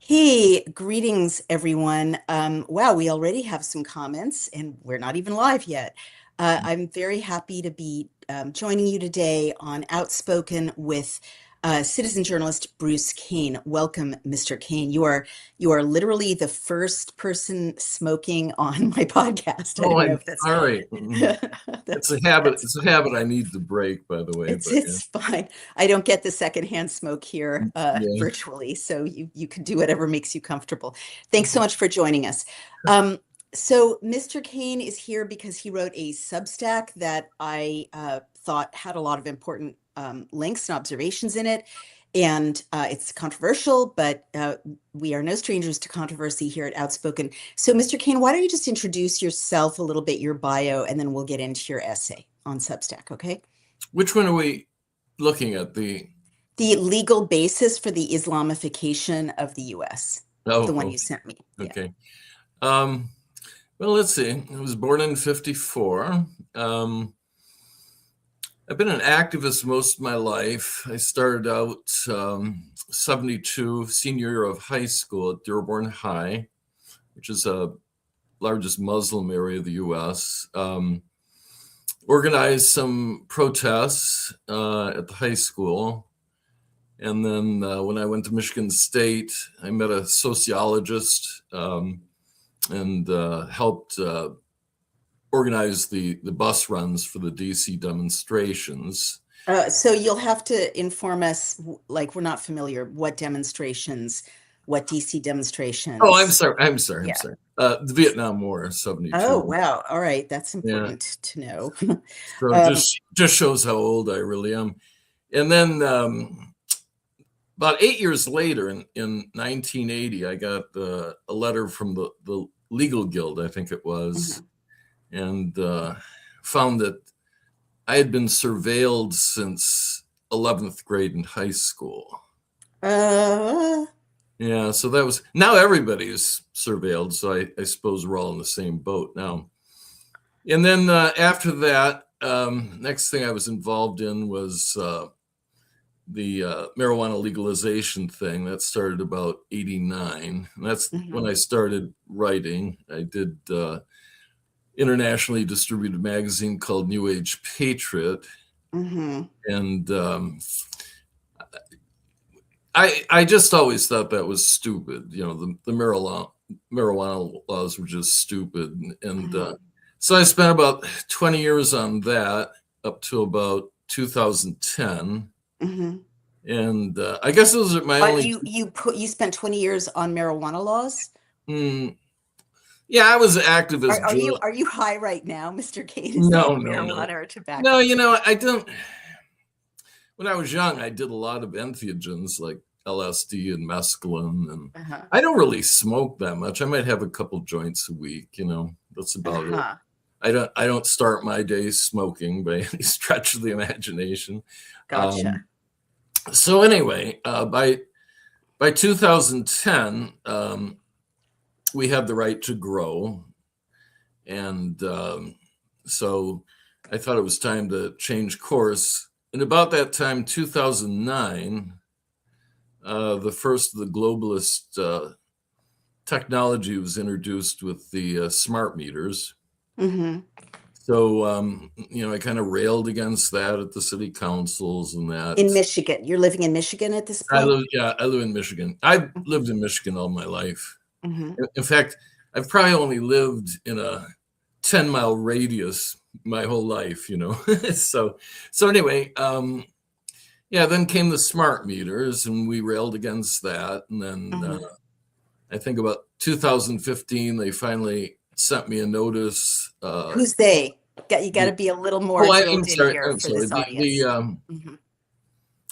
Hey, greetings, everyone. Wow, we already have some comments, and we're not even live yet. I'm very happy to be joining you today on Outspoken with citizen journalist Bruce Cain. Welcome, Mr. Cain. You are literally the first person smoking on my podcast. I Oh, don't know if that's all right. It's that's a habit. that's It's a habit I need to break, by the way. it's But yeah, it's fine. I don't get the secondhand smoke here yeah. virtually, so you can do whatever makes you comfortable. Thanks so much for joining us. Um, so Mr. Cain is here because he wrote a Substack that I thought had a lot of important links and observations in it. And it's controversial, but we are no strangers to controversy here at Outspoken. So, Mr. Cain, why don't you just introduce yourself a little bit, your bio, and then we'll get into your essay on Substack, okay? Which one are we looking at? The legal basis for the Islamification of the U.S., the one Oh, you sent me. Yeah. okay. Um, well, let's see. I was born in '54. I've been an activist most of my life. I started out '72, senior year of high school at Dearborn High, which is the largest Muslim area of the U.S. Organized some protests at the high school. And then when I went to Michigan State, I met a sociologist and helped organize the bus runs for the DC demonstrations. So you'll have to inform us, like we're not familiar, what demonstrations, what DC Oh, I'm demonstrations. sorry. I'm sorry. I'm Yeah. sorry. The Vietnam War, Oh, '72. wow. All right. That's Yeah. important to know. So Um, just shows how old I really am. And then about 8 years later, in 1980, I got a letter from the Legal Guild, I think it was, mhm. and found that I had been surveilled since 11th grade in high school. Uh, Yeah, so that was now everybody's surveilled. So I suppose we're all in the same boat now. And then after that, next thing I was involved in was the marijuana legalization thing that started about '89. And that's when mhm. I started writing. I did internationally distributed magazine called New Age Patriot, Mhm. and I just always thought that was stupid. You know, the marijuana laws were just stupid, and Mhm. so I spent about 20 years on that up to about 2010. Mhm. And I guess those are my only. You spent 20 years on marijuana laws? Mm, yeah, I was an activist. Are you high right now, Mr. Kane? Is No, that no, no, marijuana or no. tobacco? You know, I don't. When I was young, I did a lot of entheogens like LSD and mescaline, and Uh-huh. I don't really smoke that much. I might have a couple joints a week. You know, that's about it. Uh-huh. I don't start my day smoking by any stretch of the imagination. Um, Gotcha. so anyway, by 2010, we had the right to grow, and so I thought it was time to change course. And about that time, 2009, the first of the globalist technology was introduced with the smart meters. Mm-hmm. So, I kind of railed against that at the city councils and that. In Michigan. You're living in Michigan at this point? I live in Michigan. I've Mm-hmm. lived in Michigan all my life. Mm-hmm. In fact, I've probably only lived in a 10-mile radius my whole life, so anyway, yeah, then came the smart meters and we railed against that. And then Mm-hmm. I think about 2015, they finally sent me a notice. Who's they? You got to The, be a little more oh, drilled I'm in sorry. here I'm for sorry. this audience. Mm-hmm.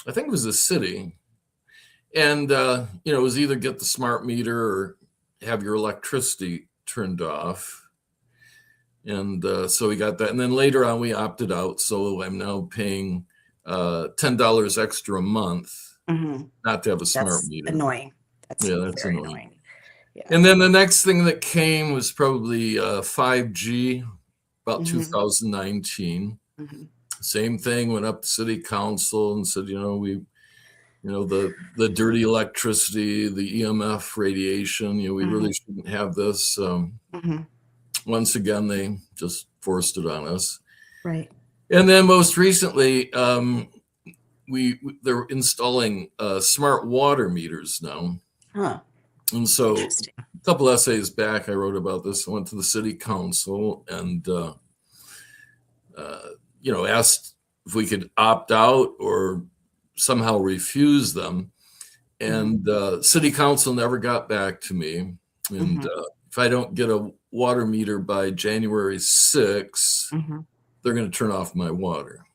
I think it was the city. And, it was either get the smart meter or have your electricity turned off. And so we got that. And then later on, we opted out. So I'm now paying $10 extra a month Mm-hmm. not to have a smart That's meter. annoying. That's Yeah, that's very annoying. annoying. Yeah. And then the next thing that came was probably 5G, about Mm-hmm. 2019. Mm-hmm. Same thing, went up to city council and said, we the dirty electricity, the EMF radiation. We Hmm. really shouldn't have this. Hmm. Once again, they just forced it on us. Right. And then most recently, they're installing smart water meters now. Huh. And so Interesting. a couple essays back, I wrote about this. I went to the city council and asked if we could opt out or somehow refuse them. Hmm. And city council never got back to me. And Hmm. if I don't get a water meter by January 6th, Hmm. they're going to turn off my water.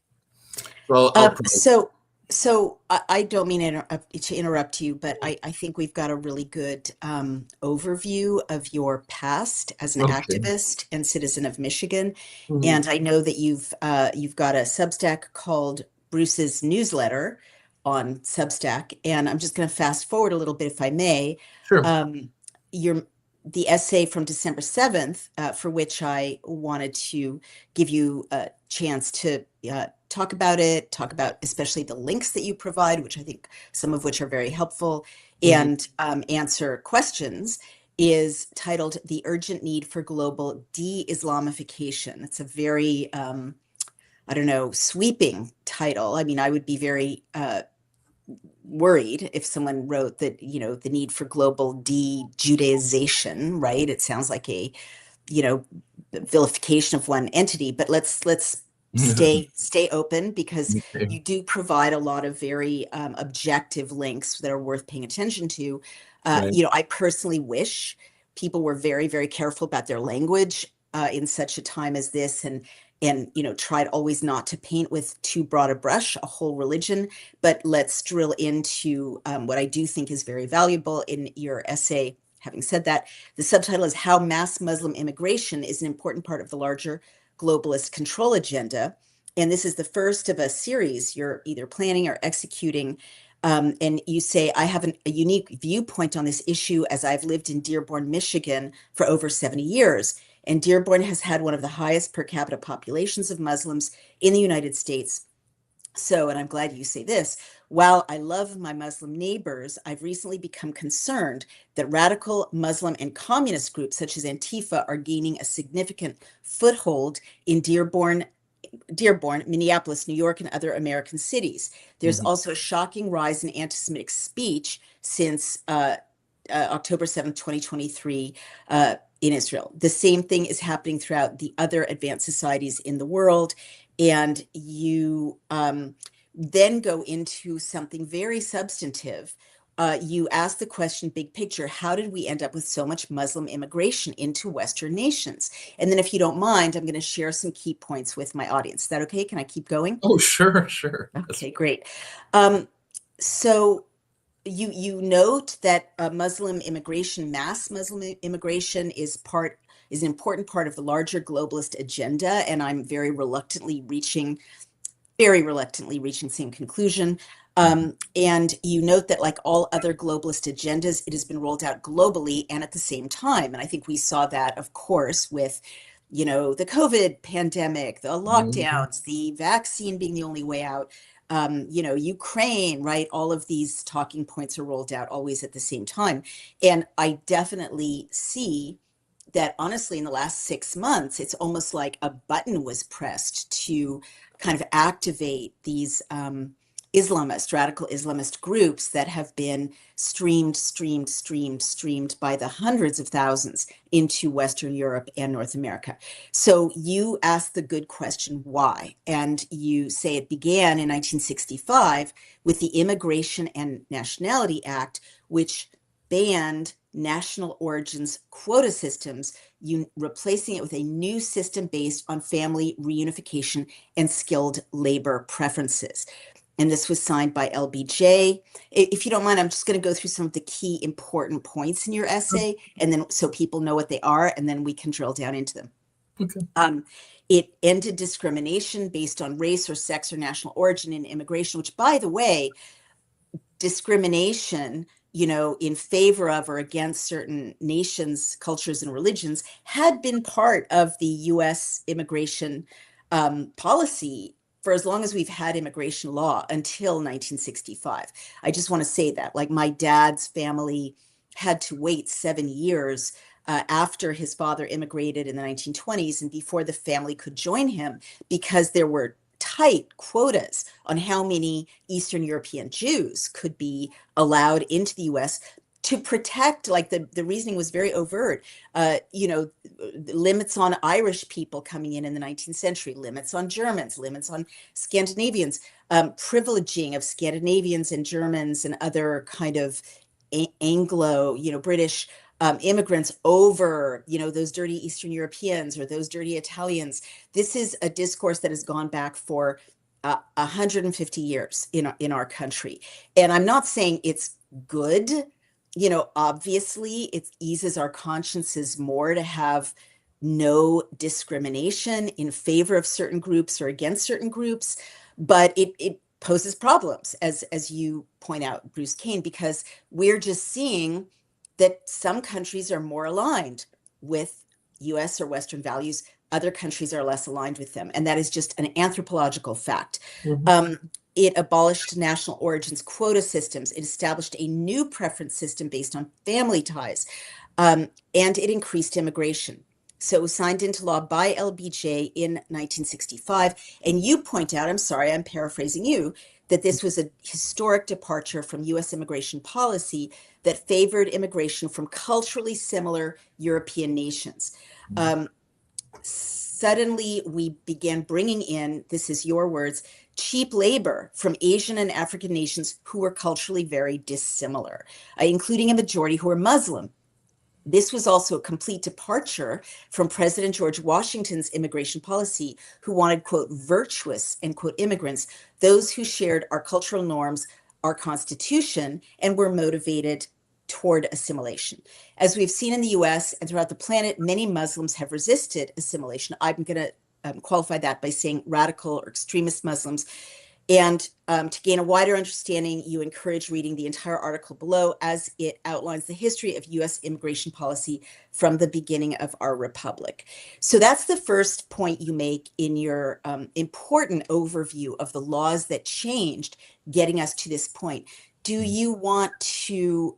So I'll Uh, probably, so, so I don't mean to interrupt you, but I think we've got a really good overview of your past as an okay. activist and citizen of Michigan, Mhm. and I know that you've got a Substack called Bruce's Newsletter on Substack, and I'm just going to fast forward a little bit, if I may. Sure. Um, your the essay from December 7th, for which I wanted to give you a chance to talk about it, talk about especially the links that you provide, which I think some of which are very helpful, Mhm. and answer questions, is titled The Urgent Need for Global De-Islamification. It's a very, I don't know, sweeping title. I mean, I would be very worried if someone wrote that, the need for global de-Judaization, right? It sounds like a, you know, vilification of one entity, but let's stay open because Okay. you do provide a lot of very objective links that are worth paying attention to. Right. I personally wish people were very, very careful about their language in such a time as this, and tried always not to paint with too broad a brush a whole religion, but let's drill into what I do think is very valuable in your essay. Having said that, the subtitle is How Mass Muslim Immigration is an Important Part of the Larger Globalist Control Agenda. And this is the first of a series you're either planning or executing. And you say, I have a unique viewpoint on this issue as I've lived in Dearborn, Michigan for over 70 years. And Dearborn has had one of the highest per capita populations of Muslims in the United States. So, and I'm glad you say this, while I love my Muslim neighbors, I've recently become concerned that radical Muslim and communist groups such as Antifa are gaining a significant foothold in Dearborn, Minneapolis, New York, and other American cities. There's Mhm. also a shocking rise in anti-Semitic speech since October 7th, 2023, in Israel. The same thing is happening throughout the other advanced societies in the world. And you then go into something very substantive. You ask the question, big picture, how did we end up with so much Muslim immigration into Western nations? And then, if you don't mind, I'm going to share some key points with my audience. Is that okay? Can I keep going? Oh, sure, sure. Okay, great. Um, so you note that Muslim immigration, mass Muslim immigration, is an important part of the larger globalist agenda, and I'm very reluctantly reaching the same conclusion. And you note that, like all other globalist agendas, it has been rolled out globally and at the same time. And I think we saw that, of course, with, the COVID pandemic, the Mhm. lockdowns, the vaccine being the only way out, Ukraine, right? All of these talking points are rolled out always at the same time. And I definitely see that, honestly, in the last 6 months, it's almost like a button was pressed to kind of activate these radical Islamist groups that have been streamed by the hundreds of thousands into Western Europe and North America. So you ask the good question, why? And you say it began in 1965 with the Immigration and Nationality Act, which banned national origins quota systems, replacing it with a new system based on family reunification and skilled labor preferences. And this was signed by LBJ. If you don't mind, I'm just going to go through some of the key important points in your essay, and then so people know what they are, and then we can drill down into them. Okay. Um, it ended discrimination based on race or sex or national origin in immigration, which, by the way, discrimination, in favor of or against certain nations, cultures, and religions had been part of the U.S. immigration policy for as long as we've had immigration law until 1965. I just want to say that, like, my dad's family had to wait 7 years after his father immigrated in the 1920s and before the family could join him, because there were tight quotas on how many Eastern European Jews could be allowed into the U.S. to protect, like, the reasoning was very overt, limits on Irish people coming in the 19th century, limits on Germans, limits on Scandinavians, privileging of Scandinavians and Germans and other kind of Anglo, British immigrants over, those dirty Eastern Europeans or those dirty Italians. This is a discourse that has gone back for 150 years in our country. And I'm not saying it's good. Obviously, it eases our consciences more to have no discrimination in favor of certain groups or against certain groups, but it poses problems, as you point out, Bruce Cain, because we're just seeing that some countries are more aligned with U.S. or Western values. Other countries are less aligned with them. And that is just an anthropological fact. It abolished national origins quota systems. It established a new preference system based on family ties. And it increased immigration. So it was signed into law by LBJ in 1965. And you point out, I'm sorry, I'm paraphrasing you, that this was a historic departure from U.S. immigration policy that favored immigration from culturally similar European nations. Suddenly, we began bringing in, this is your words, cheap labor from Asian and African nations who were culturally very dissimilar, including a majority who were Muslim. This was also a complete departure from President George Washington's immigration policy, who wanted, quote, virtuous, end quote, immigrants, those who shared our cultural norms, our Constitution, and were motivated toward assimilation. As we've seen in the U.S. and throughout the planet, many Muslims have resisted assimilation. I'm going to qualify that by saying radical or extremist Muslims. And to gain a wider understanding, you encourage reading the entire article below, as it outlines the history of U.S. immigration policy from the beginning of our republic. So that's the first point you make in your important overview of the laws that changed, getting us to this point. Do you want to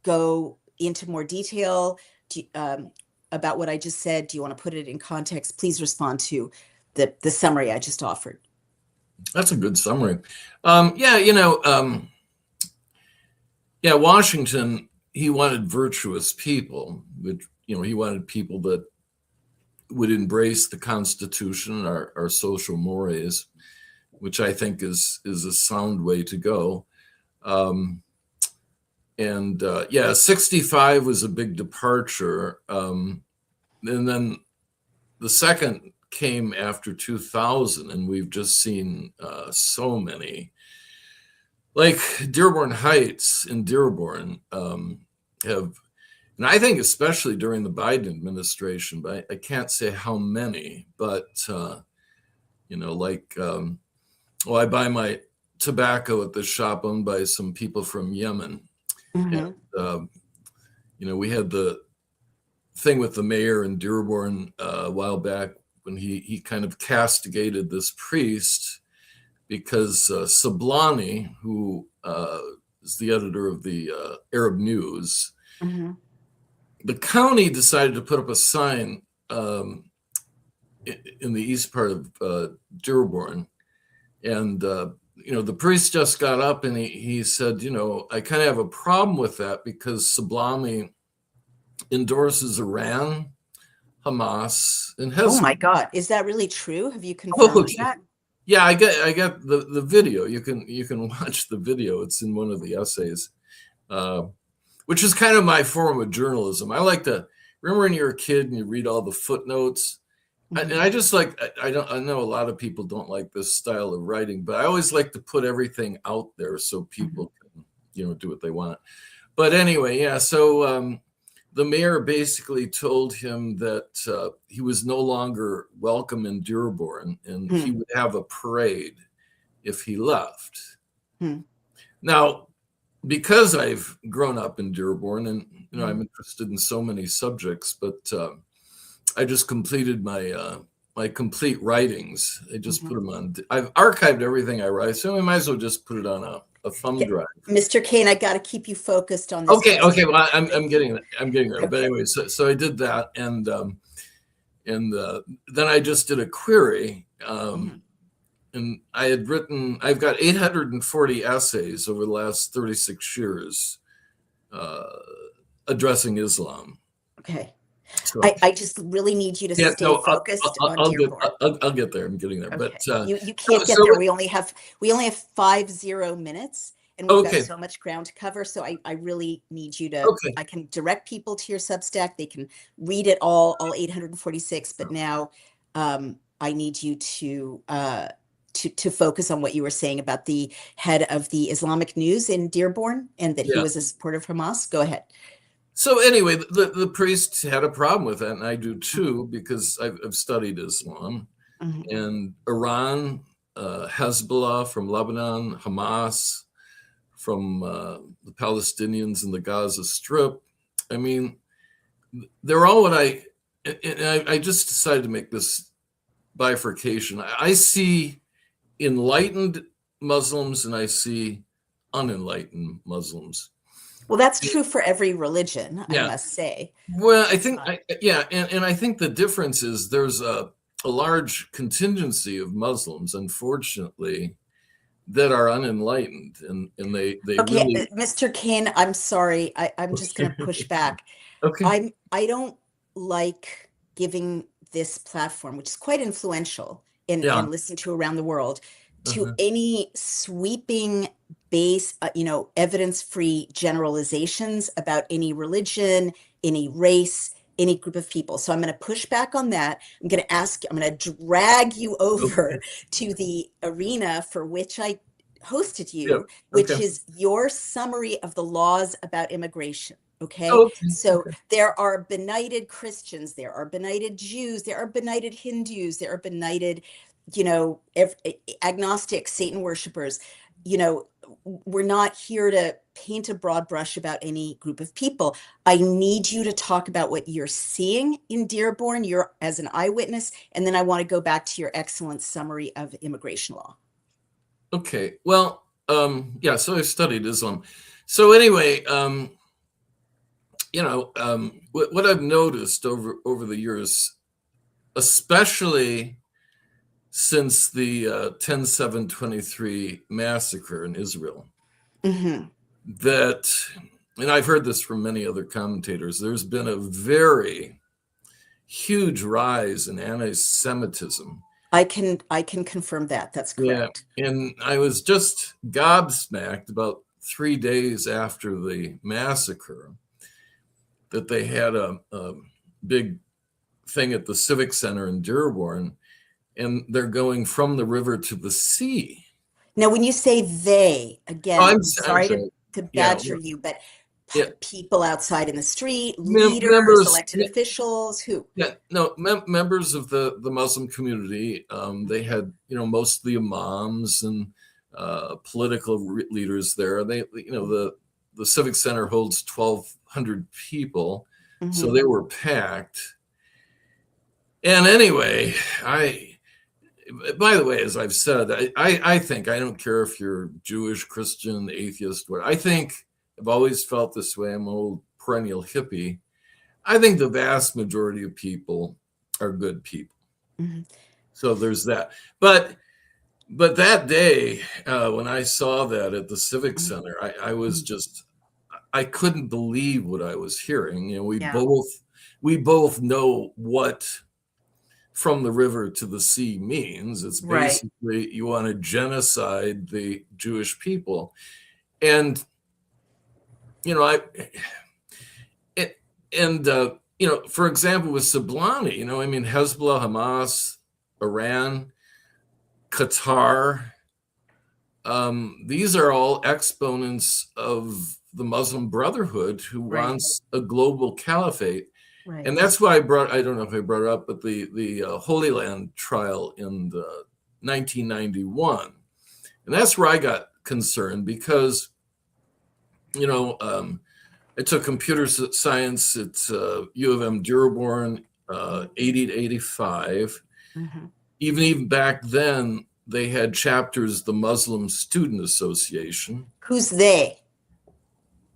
go into more detail about what I just said? Do you want to put it in context? Please respond to the summary I just offered. That's a good summary. Washington, he wanted virtuous people, which, he wanted people that would embrace the Constitution, our social mores, which I think is a sound way to go. 65 was a big departure. And then the second came after 2000, and we've just seen so many, like Dearborn Heights in Dearborn have, and I think especially during the Biden administration, but I can't say how many, but I buy my tobacco at the shop owned by some people from Yemen. And we had the thing with the mayor in Dearborn a while back, when he kind of castigated this priest because Sablani, who is the editor of the Arab News, the county decided to put up a sign in the east part of Dearborn. And, the priest just got up and he said, I kind of have a problem with that because Sablani endorses Iran, Hamas, and Hezbollah. Oh my God, is that really true? Have you confirmed that? Yeah, I got the video. You can watch the video. It's in one of the essays, which is kind of my form of journalism. I like to remember when you're a kid and you read all the footnotes. And I just like, I know a lot of people don't like this style of writing, but I always like to put everything out there so people can, do what they want. But anyway, yeah. So the mayor basically told him that he was no longer welcome in Dearborn, and he would have a parade if he left. Now, because I've grown up in Dearborn, and I'm interested in so many subjects, but I just completed my my complete writings. I just Mhm. put them on. I've archived everything I write, so I might as well just put it on a thumb Okay, drive. Mr. Kane, I got to keep you focused on this Okay, question. okay. Well, I'm Thank you. getting there. But Okay. anyway, so I did that, and then I just did a query. Mhm. And I've got 840 essays over the last 36 years uh, addressing Islam. Okay. So I just really need you to yeah, stay no, focused on Dearborn. I'll get there. I'm getting there. But Okay. You so, can't get so there. We only have 50 minutes and we've got okay, so much ground to cover. So I really need you to, okay, I can direct people to your Substack. They can read it all 846, but now I need you to focus on what you were saying about the head of the Islamic News in Dearborn and that he yeah. was a supporter of Hamas. Go ahead. So anyway, the priest had a problem with that, and I do Mhm. too because I've studied Islam Mhm. and Iran, Hezbollah from Lebanon, Hamas from the Palestinians in the Gaza Strip. I mean, they're all what I just decided to make this bifurcation. I see enlightened Muslims and I see unenlightened Muslims. Well, that's true for every religion, I Yeah. must say. Well, I think, yeah, and I think the difference is there's a large contingency of Muslims, unfortunately, that are unenlightened, and they Okay, really. Mr. Kane, I'm sorry. I'm just going to Okay. push back. Okay. I don't like giving this platform, which is quite influential Yeah. and listened to around the world, to Uh-huh. any sweeping evidence-free generalizations about any religion, any race, any group of people. So I'm going to push back on that. I'm going to drag you Okay. over to the arena for which I hosted Yeah. you, which Okay. is your summary of the laws about immigration. Okay. Okay. So Okay. there are benighted Christians, there are benighted Jews, there are benighted Hindus, there are benighted, agnostics, Satan worshipers. You know, we're not here to paint a broad brush about any group of people. I need you to talk about what you're seeing in Dearborn, you're as an eyewitness, and then I want to go back to your excellent summary of immigration law. Okay. Well, yeah. So I studied Islam. So anyway, what I've noticed over the years, especially since the 10/7/23 massacre in Israel, Hmm. that, and I've heard this from many other commentators, there's been a very huge rise in anti-Semitism. I can confirm that. That's Yeah, correct. and I was just gobsmacked about 3 days after the massacre that they had a big thing at the Civic Center in Dearborn, and they're going from the river to the sea. Now, when you say they, Oh, again, I'm I'm sorry sorry. to Yeah, badger you, but yeah. people outside in the street, leaders, Members, elected officials, who? yeah, no, members of the Muslim community. They had, most of the imams and political leaders there. The Civic Center holds 1,200 people, so Hmm. they were packed. And anyway, I, by the way, as I've said, I think I don't care if you're Jewish, Christian, atheist, what I think. I've always felt this way. I'm an old perennial hippie. I think the vast majority of people are good people. Hmm. So there's that. But that day when I saw that at the Civic Hmm. Center, I was just I couldn't believe what I was hearing. Yeah, We both know what from the river to the sea means. It's right. basically you want to genocide the Jewish people, and I it, and for example, with Sublani, I mean, Hezbollah, Hamas, Iran, Qatar, these are all exponents of the Muslim Brotherhood who Right, wants a global caliphate. right. And that's why I don't know if I brought it up, but the Holy Land trial in 1991. And that's where I got concerned because, I took computer science at U of M Dearborn, 80 to 85. Mhm. Even back then, they had chapters, the Muslim Student Association. Who's they?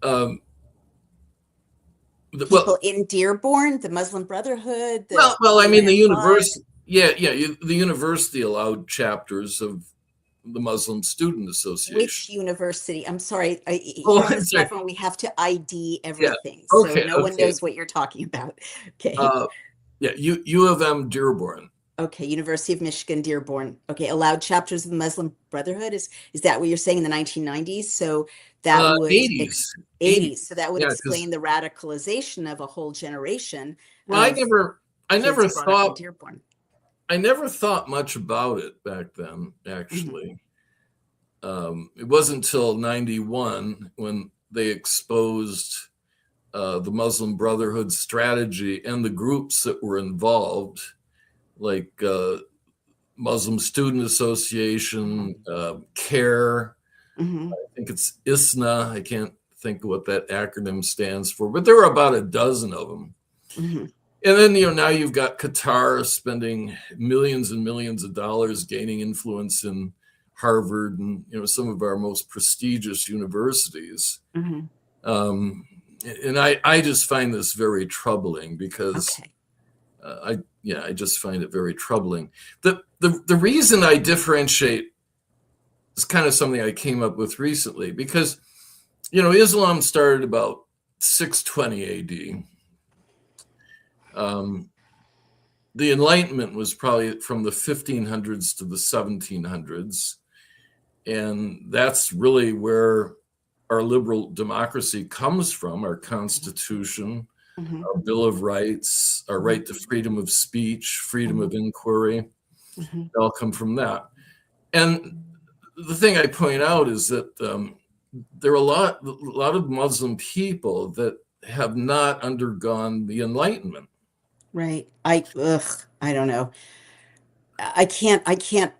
Um, well, People in Dearborn, the Muslim Brotherhood, the well, I mean, the Mennonite Five? university, the university allowed chapters of the Muslim Student Association. Which university? I'm sorry. Oh, Here in I'm this sorry. platform, we have to ID Yeah. everything. So Okay. no one Okay. knows what you're talking about. Okay. Uh, yeah. U of M Dearborn. Okay. University of Michigan, Dearborn. Okay. Allowed chapters of the Muslim Brotherhood. Is that what you're saying in the 1990s? So that would 80s. 80s. So that would Yeah. Because explain the radicalization of a whole generation well, of I kids never brought up in thought, Dearborn. I never thought much about it back then. Mhm. Actually, it wasn't until '91 when they exposed the Muslim Brotherhood strategy and the groups that were involved, like Muslim Student Association, CARE. Mhm. I think it's ISNA. I can't think of what that acronym stands for, but there were about a dozen of them. Mhm. And then, now you've got Qatar spending millions and millions of dollars gaining influence in Harvard and, some of our most prestigious universities. Mhm. Um, and I just find this very troubling because Okay. I just find it very troubling. The reason I differentiate is kind of something I came up with recently because, Islam started about 620 AD. The Enlightenment was probably from the 1500s to the 1700s. And that's really where our liberal democracy comes from, our Constitution, Mhm. our Bill of Rights, our right to freedom of speech, freedom of inquiry. Mhm. They all come from that. And the thing I point out is that there are a lot of Muslim people that have not undergone the Enlightenment. Right. I don't know. I can't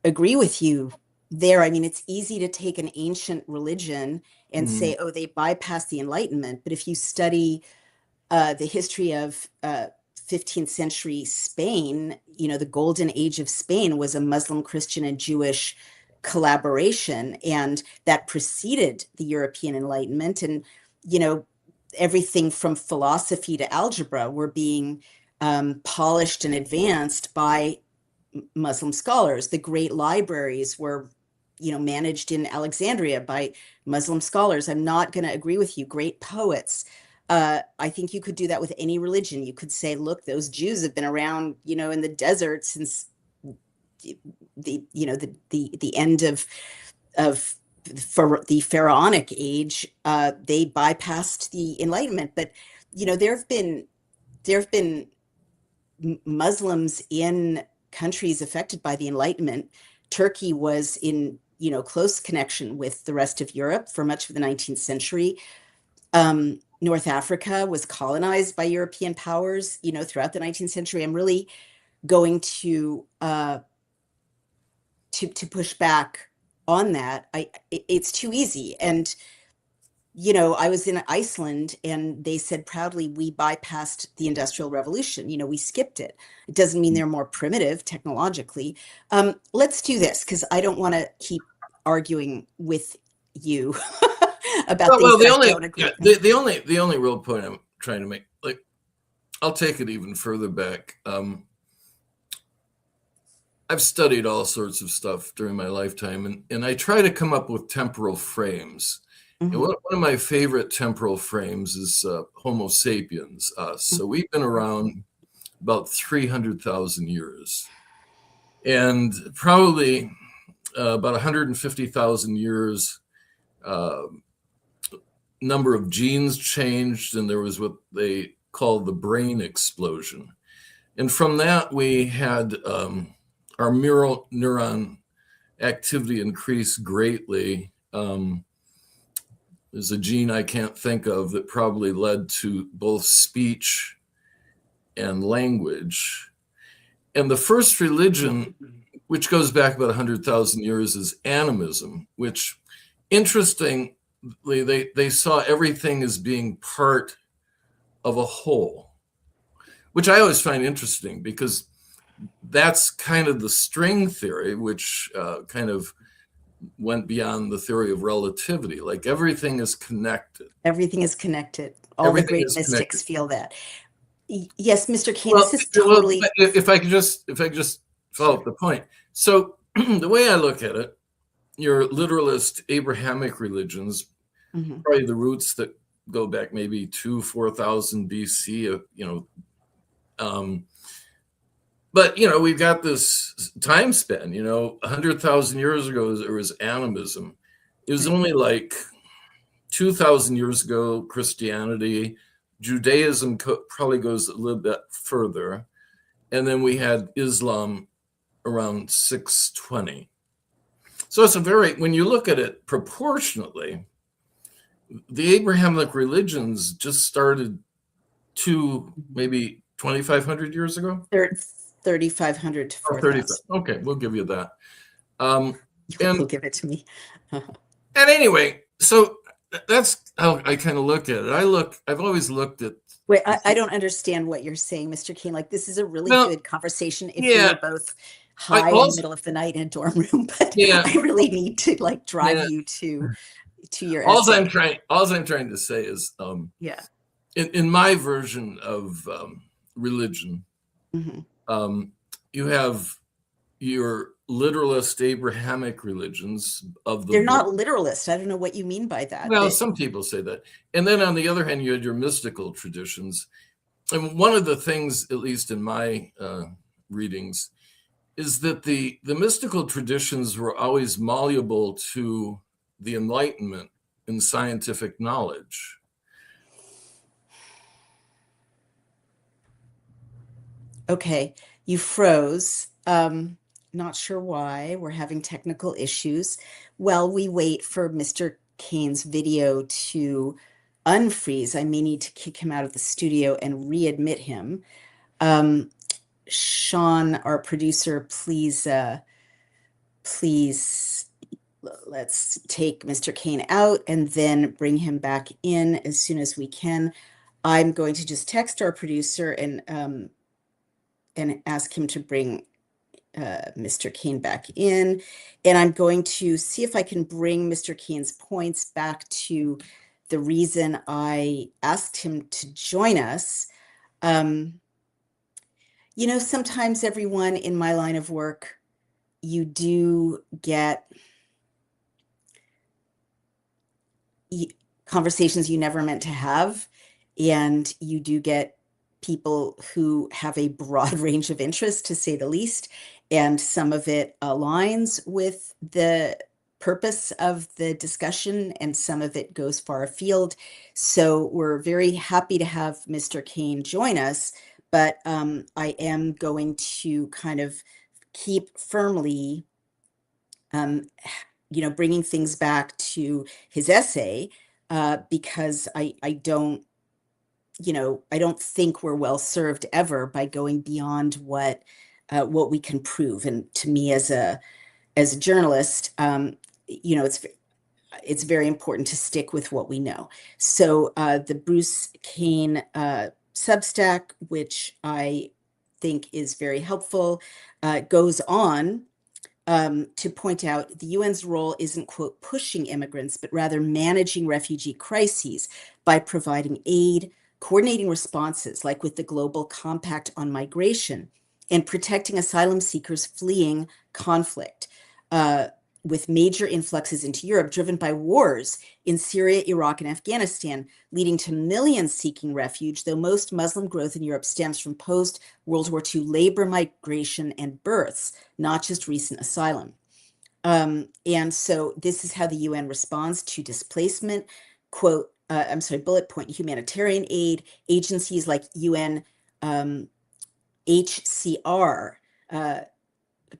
agree with you there. I mean, it's easy to take an ancient religion and Mm, say, oh, they bypassed the Enlightenment. But if you study the history of 15th century Spain, the golden age of Spain was a Muslim, Christian, and Jewish collaboration, and that preceded the European Enlightenment. And, you know, everything from philosophy to algebra were being polished and advanced by Muslim scholars. The great libraries were, managed in Alexandria by Muslim scholars. I'm not going to agree with you. Great poets. I think you could do that with any religion. You could say, look, those Jews have been around, in the desert since the end of for the pharaonic age. They bypassed the Enlightenment, but there have been Muslims in countries affected by the Enlightenment. Turkey was in, close connection with the rest of Europe for much of the 19th century. North Africa was colonized by European powers, throughout the 19th century. I'm really going to push back on that. It's too easy. And I was in Iceland and they said proudly, we bypassed the Industrial Revolution. We skipped it. It doesn't mean they're more primitive technologically. Let's do this because I don't want to keep arguing with you about things well, that I don't agree with. the only real point I'm trying to make, like, I'll take it even further back. I've studied all sorts of stuff during my lifetime, and I try to come up with temporal frames. And Mhm. one of my favorite temporal frames is Homo sapiens, us. So we've been around about 300,000 years. And probably about 150,000 years, uh, number of genes changed, and there was what they call the brain explosion. And from that, we had our mirror neuron activity increased greatly. There's a gene I can't think of that probably led to both speech and language. And the first religion, which goes back about 100,000 years, is animism, which, interestingly, they saw everything as being part of a whole, which I always find interesting because that's kind of the string theory, which kind of went beyond the theory of relativity. Like everything is connected. Everything is connected. All the Everything great is connected. mystics feel that. Yes, Mr. Cain, Well, this is well, totally. if I could just follow Sure. up the point. So the way I look at it, your literalist Abrahamic religions, Hmm. probably the roots that go back maybe 4,000 BC, um, but we've got this time span. 100,000 years ago there was animism. It was Right. only like 2,000 years ago Christianity. Judaism probably goes a little bit further, and then we had Islam around 620. So it's when you look at it proportionately, the Abrahamic religions just started maybe 2,500 years ago. 3,500 to Or 35. 4,000. Okay, we'll give you that. Um, and You'll give it to me. and anyway, so that's how I kind of look at it. I've always looked at. Wait, I don't understand what you're saying, Mr. Cain. Like, this is a really Well, good conversation if we yeah, were both I high in the also, middle of the night in a dorm room, but yeah, I really need to like drive yeah. you to your essay. All I'm trying to say is, Yeah. in my version of religion, Hmm. you have your literalist Abrahamic religions of the They're not book. literalist. I don't know what you mean by that. Well, some people say that. And then on the other hand, you had your mystical traditions. And one of the things, at least in my readings, is that the mystical traditions were always malleable to the Enlightenment in scientific knowledge. Okay, you froze. Not sure why. We're having technical issues. While we wait for Mr. Kane's video to unfreeze, I may need to kick him out of the studio and readmit him. Um, Sean, our producer, please, let's take Mr. Kane out and then bring him back in as soon as we can. I'm going to just text our producer and ask him to bring Mr. Kane back in. And I'm going to see if I can bring Mr. Kane's points back to the reason I asked him to join us. Um, Sometimes everyone in my line of work, you do get conversations you never meant to have, and you do get people who have a broad range of interests, to say the least, and some of it aligns with the purpose of the discussion, and some of it goes far afield. So we're very happy to have Mr. Kane join us, but I am going to kind of keep firmly bringing things back to his essay, because I don't, I don't think we're well served ever by going beyond what we can prove. And to me, as a journalist, it's very important to stick with what we know. So the Bruce Kane Substack, which I think is very helpful, goes on to point out the UN's role isn't, quote, pushing immigrants, but rather managing refugee crises by providing aid, coordinating responses, like with the Global Compact on Migration, and protecting asylum seekers fleeing conflict, with major influxes into Europe driven by wars in Syria, Iraq, and Afghanistan, leading to millions seeking refuge, though most Muslim growth in Europe stems from post-World War II labor migration and births, not just recent asylum. And so this is how the UN responds to displacement. Quote, bullet point, humanitarian aid, agencies like UN HCR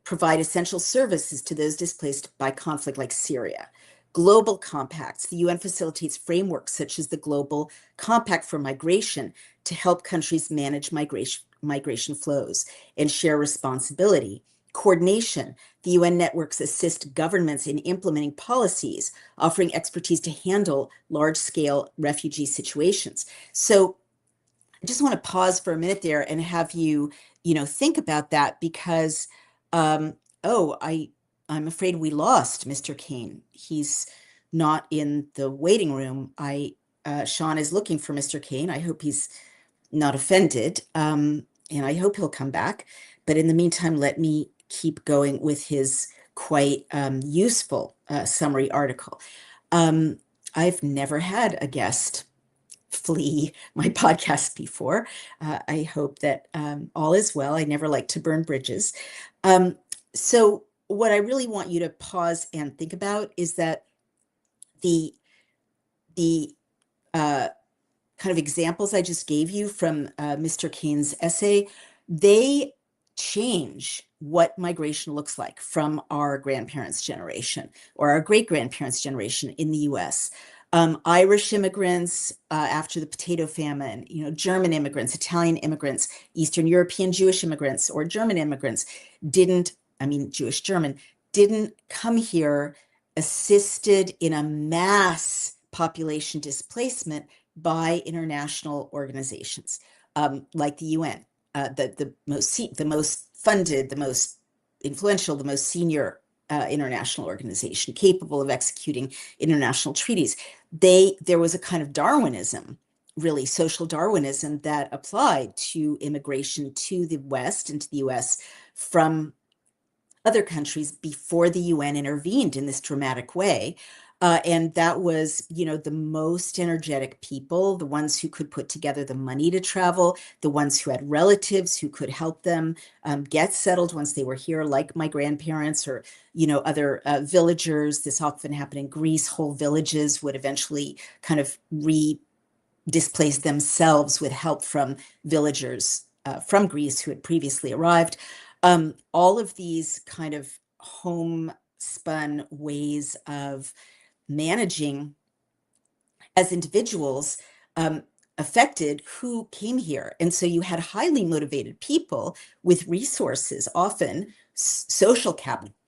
provide essential services to those displaced by conflict like Syria. Global compacts, the UN facilitates frameworks such as the Global Compact for Migration to help countries manage migration flows and share responsibility. Coordination, the UN networks assist governments in implementing policies, offering expertise to handle large-scale refugee situations. So I just want to pause for a minute there and have you, think about that because, oh, I'm afraid we lost Mr. Cain. He's not in the waiting room. Sean is looking for Mr. Cain. I hope he's not offended. And I hope he'll come back. But in the meantime, let me keep going with his quite useful summary article. I've never had a guest flee my podcast before. I hope that all is well. I never like to burn bridges. So what I really want you to pause and think about is that the the kind of examples I just gave you from Mr. Cain's essay, they change what migration looks like from our grandparents' generation or our great-grandparents' generation in the U.S. Irish immigrants after the potato famine, German immigrants, Italian immigrants, Eastern European Jewish immigrants, or German immigrants Jewish German, didn't come here assisted in a mass population displacement by international organizations like the UN, the most funded, the most influential, the most senior international organization capable of executing international treaties. There was a kind of Darwinism, really social Darwinism, that applied to immigration to the West and to the US from other countries before the UN intervened in this dramatic way. And that was, the most energetic people, the ones who could put together the money to travel, the ones who had relatives who could help them get settled once they were here, like my grandparents or, other villagers. This often happened in Greece. Whole villages would eventually kind of displace themselves with help from villagers from Greece who had previously arrived. All of these kind of homespun ways of managing as individuals affected who came here. And so you had highly motivated people with resources, often social capital,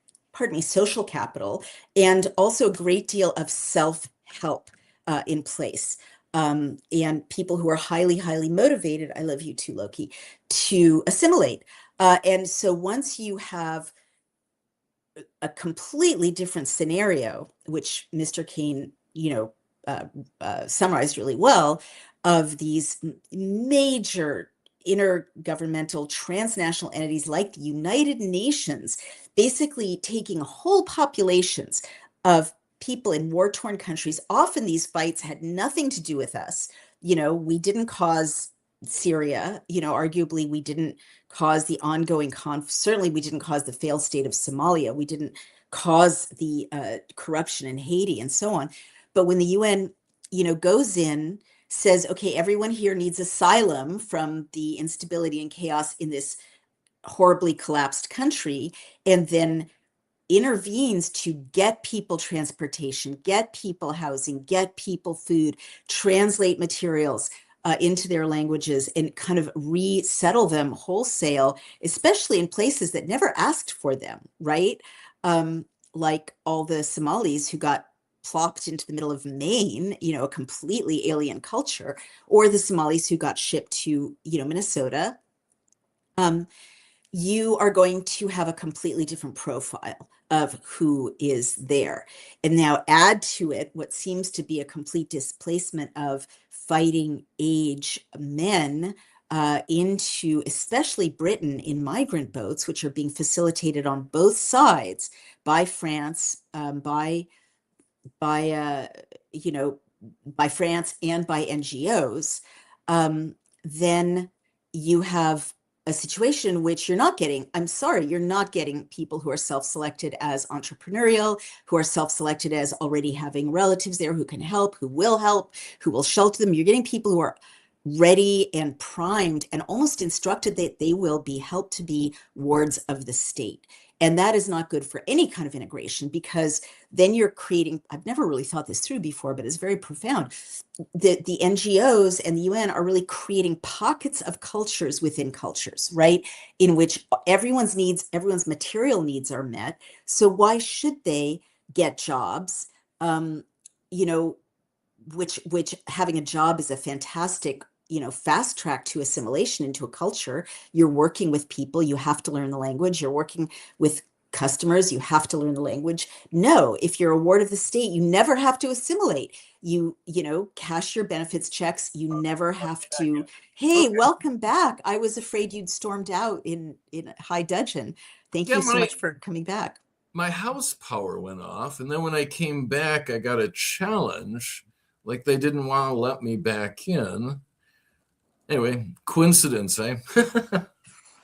and also a great deal of self-help in place. And people who are highly, highly motivated, I love you too, Loki, to assimilate. And so once you have a completely different scenario, which Mr. Cain, summarized really well, of these major intergovernmental transnational entities like the United Nations, basically taking whole populations of people in war-torn countries. Often these fights had nothing to do with us. We didn't cause Syria, arguably we didn't cause the ongoing conflict. Certainly we didn't cause the failed state of Somalia. We didn't cause the corruption in Haiti and so on. But when the UN, goes in, says, okay, everyone here needs asylum from the instability and chaos in this horribly collapsed country, and then intervenes to get people transportation, get people housing, get people food, translate materials into their languages, and kind of resettle them wholesale, especially in places that never asked for them, right? Like all the Somalis who got plopped into the middle of Maine, a completely alien culture, or the Somalis who got shipped to, Minnesota. You are going to have a completely different profile of who is there. And now add to it what seems to be a complete displacement of fighting age men into especially Britain in migrant boats, which are being facilitated on both sides by France, by France and by NGOs. Then you have a situation in which you're not getting people who are self-selected as entrepreneurial, who are self-selected as already having relatives there who can help, who will shelter them. You're getting people who are ready and primed and almost instructed that they will be helped to be wards of the state. And that is not good for any kind of integration, because then you're creating, I've never really thought this through before, but it's very profound. The NGOs and the UN are really creating pockets of cultures within cultures, right? In which everyone's material needs are met. So why should they get jobs? Which having a job is a fantastic fast track to assimilation into a culture. You're working with people, you have to learn the language. You're working with customers, you have to learn the language. No, if you're a ward of the state, you never have to assimilate. Cash your benefits checks. You never have to, hey, Okay. welcome back. I was afraid you'd stormed out in high dudgeon. Thank Yeah, you so much for coming back. my house power went off, and then when I came back, I got a challenge, like they didn't want to let me back in. Anyway, coincidence, eh?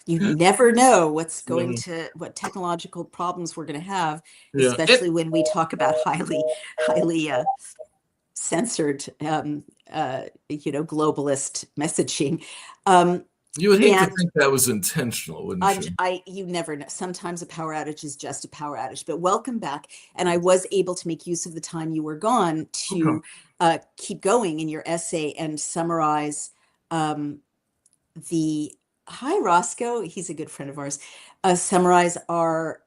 You never know Yeah. what technological problems we're going to have, Yeah. especially when we talk about highly censored, globalist messaging. You would hate to And think that was intentional, wouldn't you? you never know. Sometimes a power outage is just a power outage, but welcome back. And I was able to make use of the time you were gone Okay. to keep going in your essay and summarize um, the hi Roscoe, he's a good friend of ours, summarize our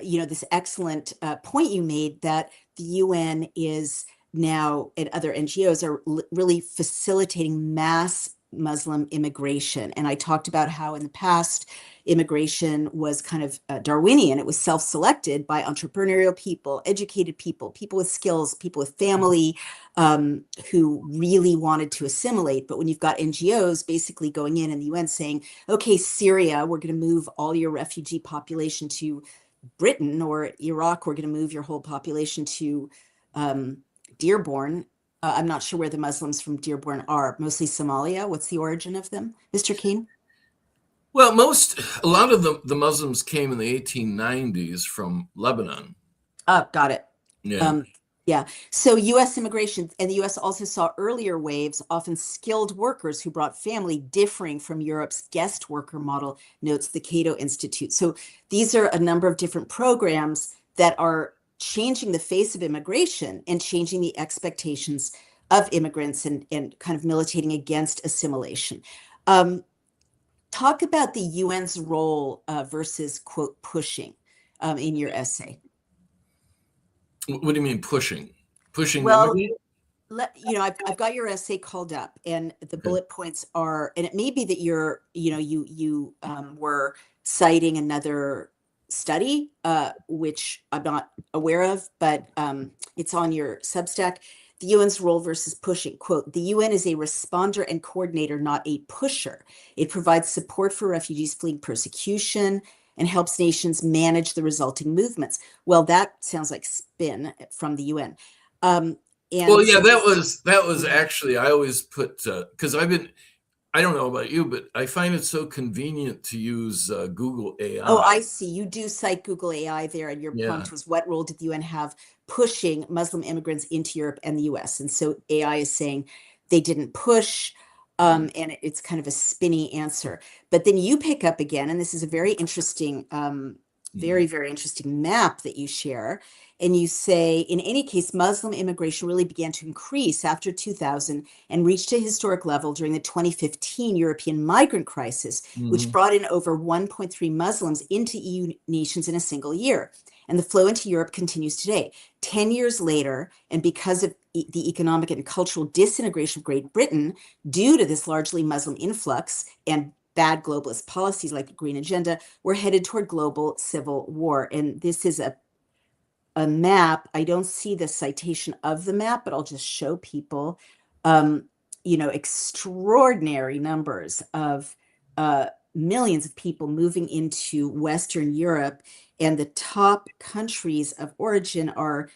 this excellent point you made that the UN is now and other NGOs are really facilitating mass Muslim immigration. And I talked about how in the past immigration was kind of Darwinian. It was self-selected by entrepreneurial people, educated people, people with skills, people with family, who really wanted to assimilate. But when you've got NGOs basically going in and the UN saying, okay, Syria, we're going to move all your refugee population to Britain, or Iraq, we're going to move your whole population to Dearborn. I'm not sure where the Muslims from Dearborn are, mostly Somalia. What's the origin of them, Mr. Cain? Well, a lot of the Muslims came in the 1890s from Lebanon. Got it. Yeah. Um, yeah. So U.S. immigration, and the U.S. also saw earlier waves, often skilled workers who brought family, differing from Europe's guest worker model, notes the Cato Institute. So these are a number of different programs that are changing the face of immigration and changing the expectations of immigrants and kind of militating against assimilation. Um, Talk about the UN's role versus, quote, pushing in your essay. What do you mean pushing? Pushing Well, immigrant? I've got your essay called up, and the Okay. bullet points are, and it may be that you were citing another study, which I'm not aware of, but it's on your Substack. The UN's role versus pushing. Quote, the UN is a responder and coordinator, not a pusher. It provides support for refugees fleeing persecution and helps nations manage the resulting movements. Well, that sounds like spin from the UN. Um, Well, and yeah, so this, that was Mhm. actually I always put because I don't know about you, but I find it so convenient to use Google Oh, AI. I see. You do cite Google AI there, and your Yeah. prompt was what role did the UN have pushing Muslim immigrants into Europe and the US? And so AI is saying they didn't push, Mm, and it's kind of a spinny answer. But then you pick up again, and this is a very interesting, mm, very, very interesting map that you share. And you say, in any case, Muslim immigration really began to increase after 2000 and reached a historic level during the 2015 European migrant crisis, which mm, brought in over 1.3 Muslims into EU nations in a single year. And the flow into Europe continues today. 10 years later, and because of the economic and cultural disintegration of Great Britain, due to this largely Muslim influx and bad globalist policies like the Green Agenda, we're headed toward global civil war. And this is a map. I don't see the citation of the map, but I'll just show people, extraordinary numbers of millions of people moving into Western Europe. And the top countries of origin are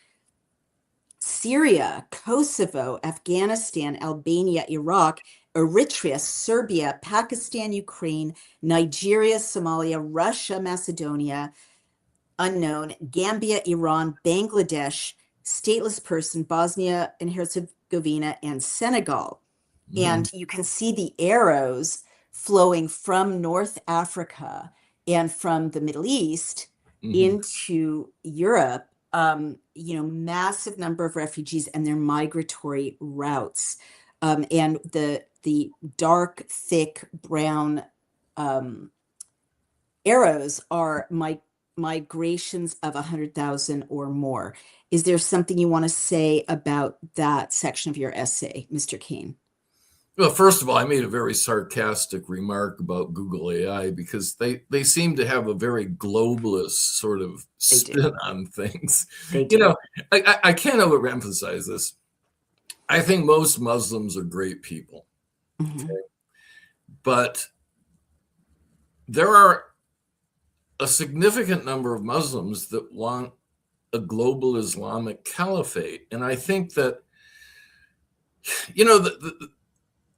Syria, Kosovo, Afghanistan, Albania, Iraq, Eritrea, Serbia, Pakistan, Ukraine, Nigeria, Somalia, Russia, Macedonia, unknown, Gambia, Iran, Bangladesh, stateless person, Bosnia and Herzegovina, and Senegal. mm, And you can see the arrows flowing from North Africa and from the Middle East mhm. into Europe. Massive number of refugees and their migratory routes. And the dark, thick brown um, arrows are migrations of 100,000 or more. Is there something you want to say about that section of your essay, Mr. Cain? Well, first of all, I made a very sarcastic remark about Google AI because they seem to have a very globalist sort of They do. spin on things. They You do. know, I can't overemphasize this. I think most Muslims are great people, Hmm. but there are a significant number of Muslims that want a global Islamic caliphate. And I think that, you know,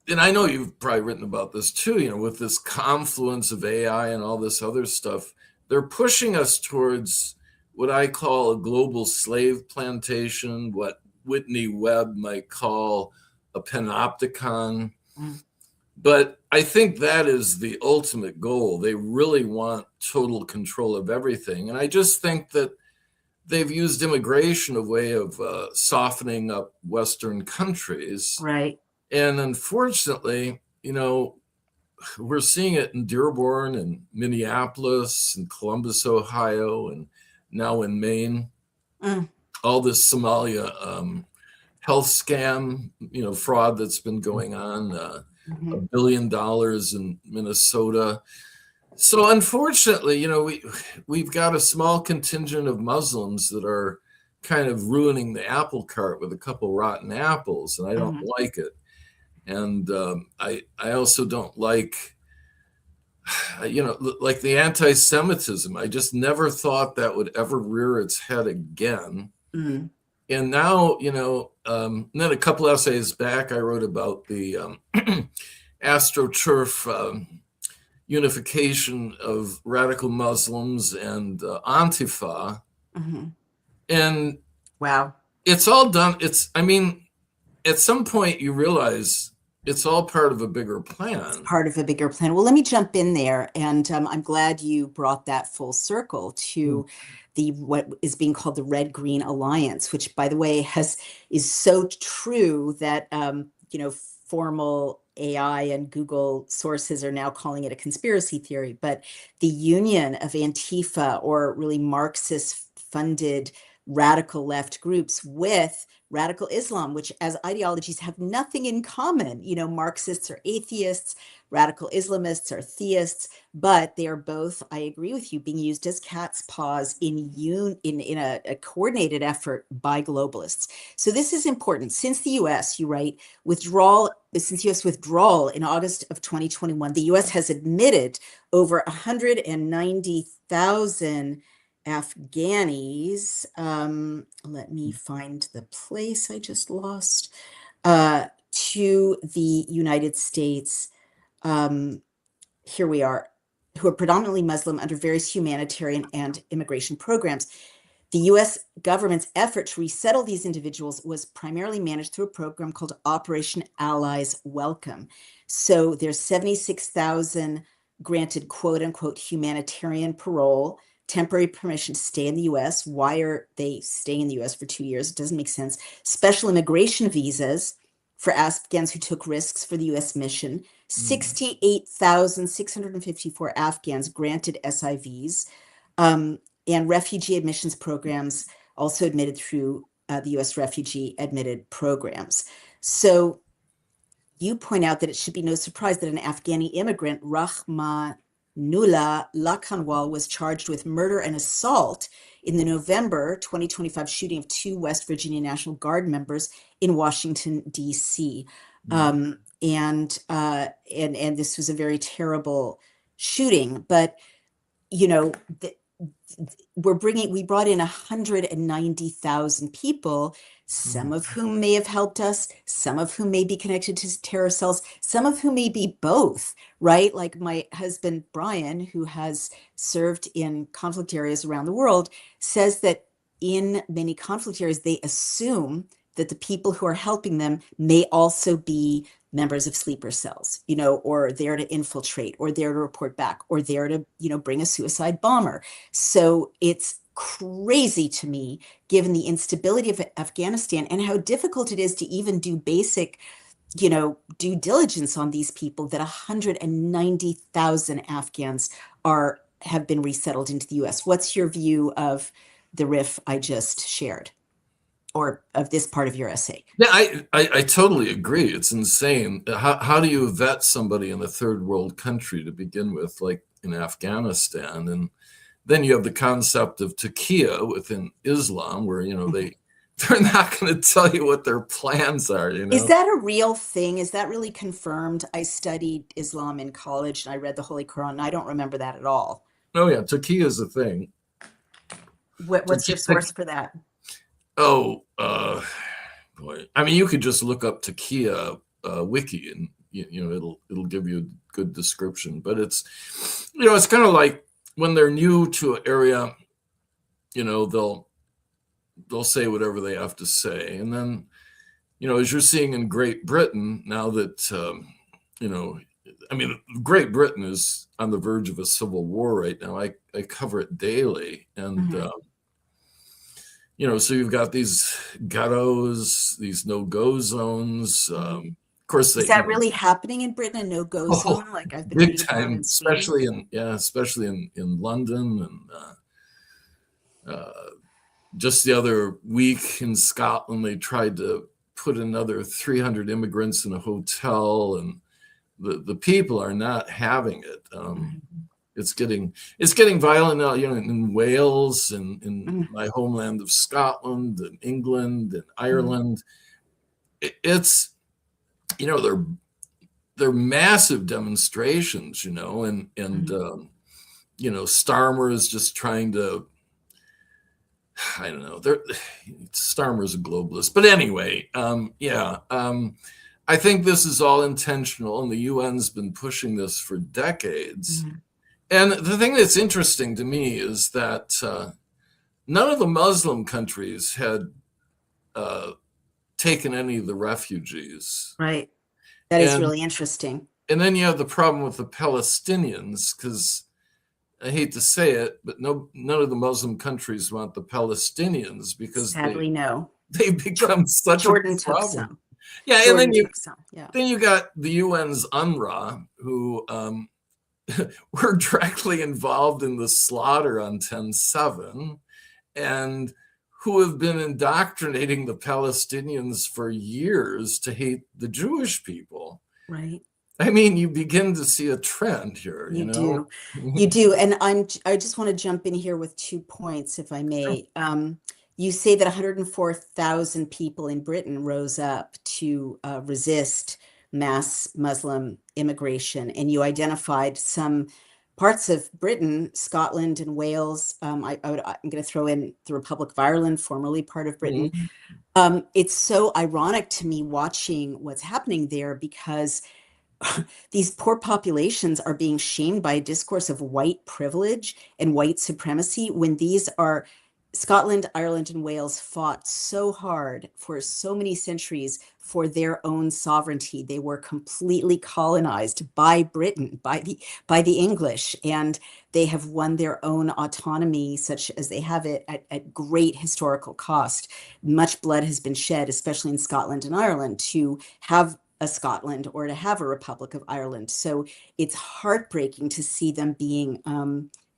and I know you've probably written about this too, you know, with this confluence of AI and all this other stuff, they're pushing us towards what I call a global slave plantation, what Whitney Webb might call a panopticon. Mm. But I think that is the ultimate goal. They really want total control of everything. And I just think that they've used immigration a way of softening up Western countries. Right. And unfortunately, you know, we're seeing it in Dearborn and Minneapolis and Columbus, Ohio, and now in Maine. Mm. All this Somalia health scam, you know, fraud that's been going on, Hmm. $1 billion in Minnesota. So unfortunately, you know, we've got a small contingent of Muslims that are kind of ruining the apple cart with a couple rotten apples, and I don't Hmm. like it. And I also don't like, you know, like the anti-Semitism. I just never thought that would ever rear its head again. Mm. And now, you know, and then a couple essays back, I wrote about the astroturf unification of radical Muslims and Antifa. Hmm. And Wow. it's all done. I mean, at some point you realize it's all part of a bigger It's plan. part of a bigger plan. Well, let me jump in there, and I'm glad you brought that full circle to the what is being called the Red Green Alliance, which, by the way, has is so true that formal AI and Google sources are now calling it a conspiracy theory. But the union of Antifa, or really Marxist-funded radical left groups, with radical Islam, which as ideologies have nothing in common. Marxists are atheists, radical Islamists are theists, but they are both, I agree with you, being used as cat's paws in a coordinated effort by globalists. So this is important. Since the U.S., you write, since U.S. withdrawal in August of 2021, the U.S. has admitted over 190,000 Afghanis. Let me find the place I just lost. To the United States. Um, Here we are, who are predominantly Muslim under various humanitarian and immigration programs. The U.S. government's effort to resettle these individuals was primarily managed through a program called Operation Allies Welcome. So there's 76,000 granted quote unquote humanitarian parole, temporary permission to stay in the U.S. Why are they staying in the U.S. for 2 years? It doesn't make sense. Special immigration visas for Afghans who took risks for the U.S. mission. 68,654 Afghans granted SIVs. And refugee admissions programs also admitted through the U.S. refugee admitted programs. So you point out that it should be no surprise that an Afghani immigrant, Rahmanullah Lakhanwal, was charged with murder and assault in the November 2025 shooting of two West Virginia National Guard members in Washington, D.C. And this was a very terrible shooting. But you know, the, we brought in 190,000 people, some of whom may have helped us, some of whom may be connected to terror cells, some of whom may be both, right? Like my husband, Brian, who has served in conflict areas around the world, says that in many conflict areas, they assume that the people who are helping them may also be members of sleeper cells, or there to infiltrate, or there to report back, or there to, bring a suicide bomber. So it's crazy to me, given the instability of Afghanistan and how difficult it is to even do basic, due diligence on these people, that 190,000 Afghans have been resettled into the U.S. What's your view of the riff I just shared? or of this part of your essay. Yeah, I totally agree. It's insane. How do you vet somebody in a third world country to begin with, like in Afghanistan? And then you have the concept of taqiyya within Islam, where, they're not going to tell you what their plans are, Is that a real thing? Is that really confirmed? I studied Islam in college and I read the Holy Quran, and I don't remember that at all. Oh yeah, taqiyya is a thing. What's your source for that? Oh, boy. I mean, you could just look up taqiyya wiki, and it'll give you a good description. But it's kind of like when they're new to an area, they'll say whatever they have to say, and then as you're seeing in Great Britain now that I mean, Great Britain is on the verge of a civil war right now. I cover it daily, and so you've got these ghettos, these no-go zones. Of course, is that really happening in Britain? A no-go zone, like I've been big reading time, about in Sweden? especially in London, and just the other week in Scotland, they tried to put another 300 immigrants in a hotel, and the people are not having it. It's getting violent now, in Wales and in my homeland of Scotland and England and Ireland. It's they're massive demonstrations, and Starmer is just trying to, I don't know. Starmer's a globalist, but anyway, I think this is all intentional, and the UN's been pushing this for decades. And the thing that's interesting to me is that none of the Muslim countries had taken any of the refugees. Right. That is really interesting. And then you have the problem with the Palestinians, because I hate to say it, but none of the Muslim countries want the Palestinians, because sadly, no. They've become such Jordan a took problem. some. Yeah, Jordan and then took some. Yeah. Then you got the UN's UNRWA, who were directly involved in the slaughter on 10/7, and who have been indoctrinating the Palestinians for years to hate the Jewish people. Right. I mean, you begin to see a trend here. You do. You do. And I just want to jump in here with 2 points, if I may. You say that 104,000 people in Britain rose up to resist mass Muslim immigration, and you identified some parts of Britain, Scotland and Wales. I'm going to throw in the Republic of Ireland, formerly part of Britain. It's so ironic to me watching what's happening there, because these poor populations are being shamed by a discourse of white privilege and white supremacy, when these are Scotland, Ireland, and Wales fought so hard for so many centuries for their own sovereignty. They were completely colonized by Britain, by the English, and they have won their own autonomy, such as they have it at great historical cost. Much blood has been shed, especially in Scotland and Ireland, to have a Scotland or to have a Republic of Ireland. So it's heartbreaking to see them being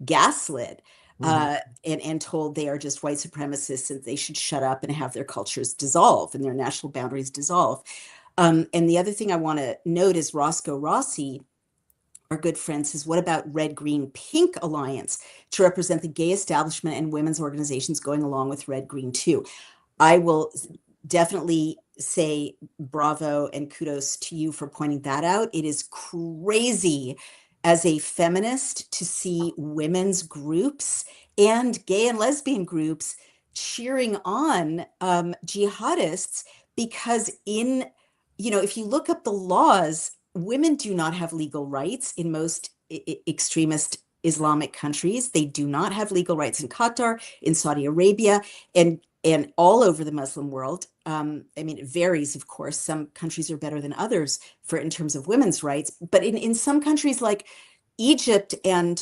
gaslit and told they are just white supremacists and they should shut up and have their cultures dissolve and their national boundaries dissolve. And the other thing I want to note is Roscoe Rossi, our good friend, says, what about Red, Green, Pink Alliance to represent the gay establishment and women's organizations going along with Red, Green too? I will definitely say bravo and kudos to you for pointing that out. It is crazy as a feminist to see women's groups and gay and lesbian groups cheering on jihadists, because if you look up the laws, women do not have legal rights in most extremist Islamic countries. They do not have legal rights in Qatar, in Saudi Arabia, and all over the Muslim world. I mean, it varies, of course. Some countries are better than others in terms of women's rights. But in some countries like Egypt and,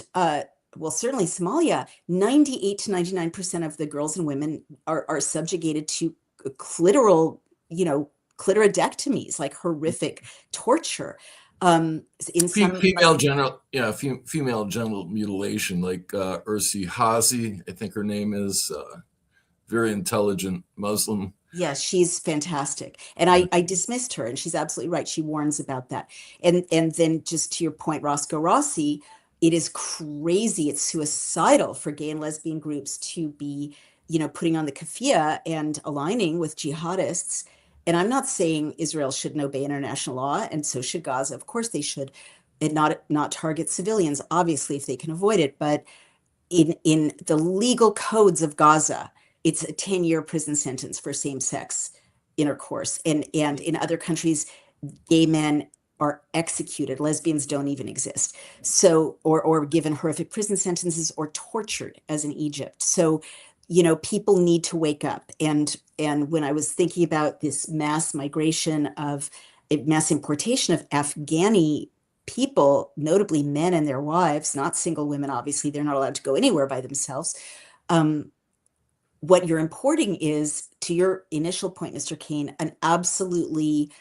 certainly Somalia, 98 to 99% of the girls and women are subjugated to clitoridectomies, like horrific torture. Female genital mutilation, like Ursi Hazi, I think her name is, very intelligent Muslim. Yeah, she's fantastic. And I dismissed her, and she's absolutely right. She warns about that. And then just to your point, Roscoe Rossi, it is crazy. It's suicidal for gay and lesbian groups to be, putting on the keffiyeh and aligning with jihadists. And I'm not saying Israel shouldn't obey international law, and so should Gaza. Of course they should, and not target civilians, obviously, if they can avoid it. But in the legal codes of Gaza, it's a 10-year prison sentence for same-sex intercourse. And in other countries, gay men are executed. Lesbians don't even exist. So, or given horrific prison sentences or tortured, as in Egypt. So, people need to wake up. And when I was thinking about this mass migration of mass importation of Afghani people, notably men and their wives, not single women, obviously, they're not allowed to go anywhere by themselves. Um, what you're importing is, to your initial point, Mr. Cain, an absolutely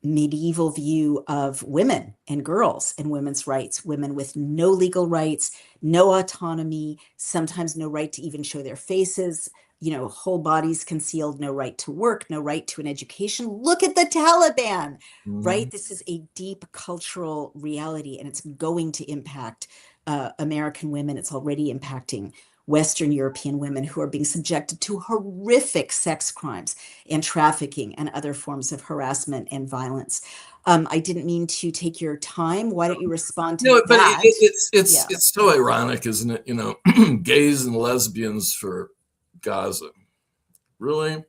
medieval view of women and girls and women's rights, women with no legal rights, no autonomy, sometimes no right to even show their faces, whole bodies concealed, no right to work, no right to an education. Look at the Taliban, Mhm. right? This is a deep cultural reality, and it's going to impact American women. It's already impacting Western European women who are being subjected to horrific sex crimes and trafficking and other forms of harassment and violence. I didn't mean to take your time. Why don't you respond to No, but that? Yeah. it's so ironic, isn't it? Gays and lesbians for Gaza. Really?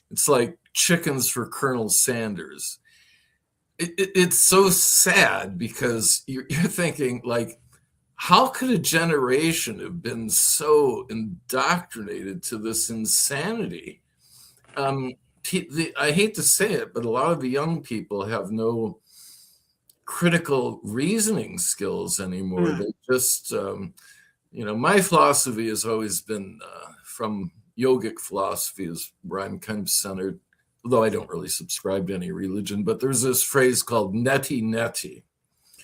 It's like chickens for Colonel Sanders. It's so sad because you're thinking, like, how could a generation have been so indoctrinated to this insanity? Um, I hate to say it, but a lot of the young people have no critical reasoning skills anymore. Mm. They just, my philosophy has always been from yogic philosophy, is where I'm kind of centered, although I don't really subscribe to any religion. But there's this phrase called neti neti,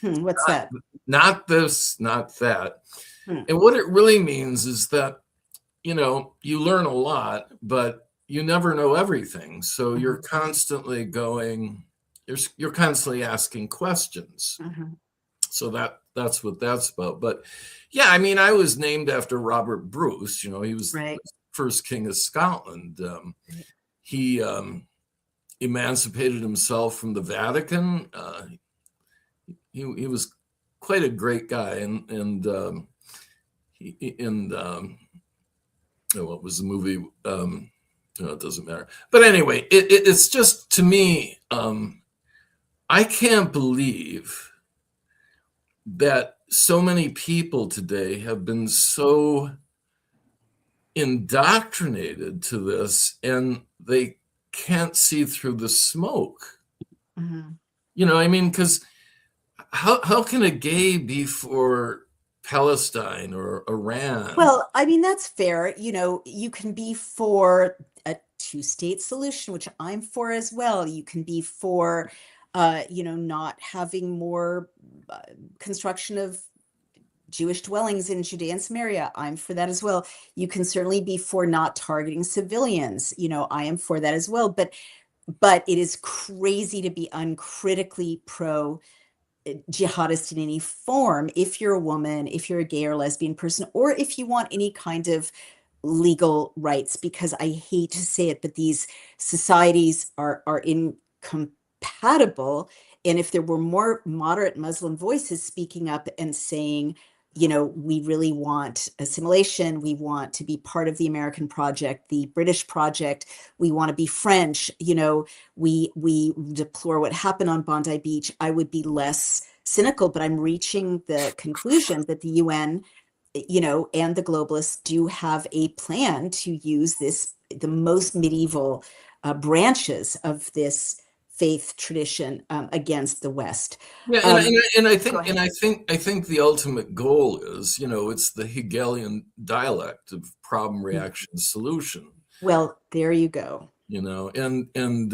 What's that? not this, not that. Hmm. And what it really means is that, you learn a lot, but you never know everything. So Mhm. you're constantly going, you're constantly asking questions. Mhm. So that's what that's about. But yeah, I mean, I was named after Robert Bruce. He was Right. the first king of Scotland. Right. He emancipated himself from the Vatican. He was quite a great guy, and he, in what was the movie? No, it doesn't matter. But anyway, it's just, to me, I can't believe that so many people today have been so indoctrinated to this, and they can't see through the smoke. Mhm. I mean, because how can a gay be for Palestine or Iran? Well, I mean, that's fair. You can be for a two-state solution, which I'm for as well. You can be for, not having more uh, construction of Jewish dwellings in Judea and Samaria. I'm for that as well. You can certainly be for not targeting civilians. I am for that as well. But it is crazy to be uncritically pro jihadist in any form if you're a woman, if you're a gay or lesbian person, or if you want any kind of legal rights, because I hate to say it, but these societies are incompatible. And if there were more moderate Muslim voices speaking up and saying, we really want assimilation, we want to be part of the American project, the British project, we want to be French, we deplore what happened on Bondi Beach, I would be less cynical. But I'm reaching the conclusion that the UN, and the globalists do have a plan to use the most medieval branches of this faith tradition against the West. Yeah, and, Um, and, and I Go think and ahead. I think the ultimate goal is, it's the Hegelian dialect of problem, reaction, solution. Well, there you go. And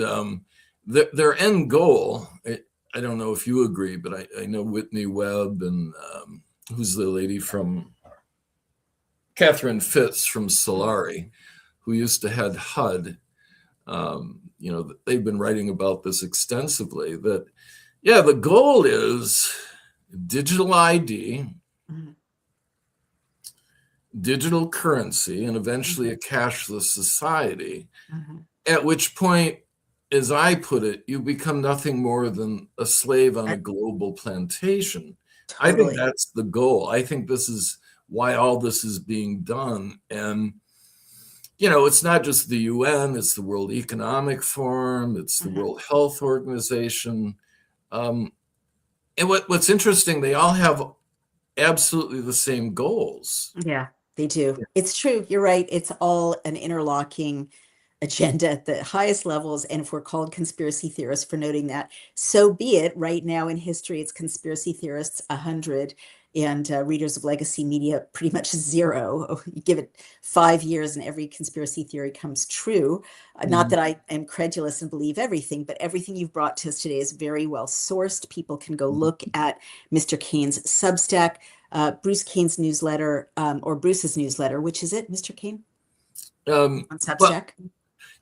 their end goal. I don't know if you agree, but I know Whitney Webb and who's the lady from Catherine Fitz from Solari, who used to head HUD. They've been writing about this extensively. That, yeah, the goal is digital ID, Mhm. digital currency, and eventually a cashless society. Mhm. At which point, as I put it, you become nothing more than a slave on Uh, a global plantation. I think Totally. that's the goal. I think this is why all this is being done. And, it's not just the UN, it's the World Economic Forum, it's the Mhm. World Health Organization. Um, and what's interesting, they all have absolutely the same goals. Yeah, they do. It's true. You're right. It's all an interlocking agenda at the highest levels. And if we're called conspiracy theorists for noting that, so be it. Right now in history, it's conspiracy theorists 100 and readers of legacy media pretty much zero. Oh, you give it 5 years and every conspiracy theory comes true. Not Mhm. that I am credulous and believe everything, but everything you've brought to us today is very well sourced. People can go look at Mr. Cain's Substack, Bruce Cain's newsletter, or Bruce's newsletter, which is it, Mr. Cain, on Well, Substack?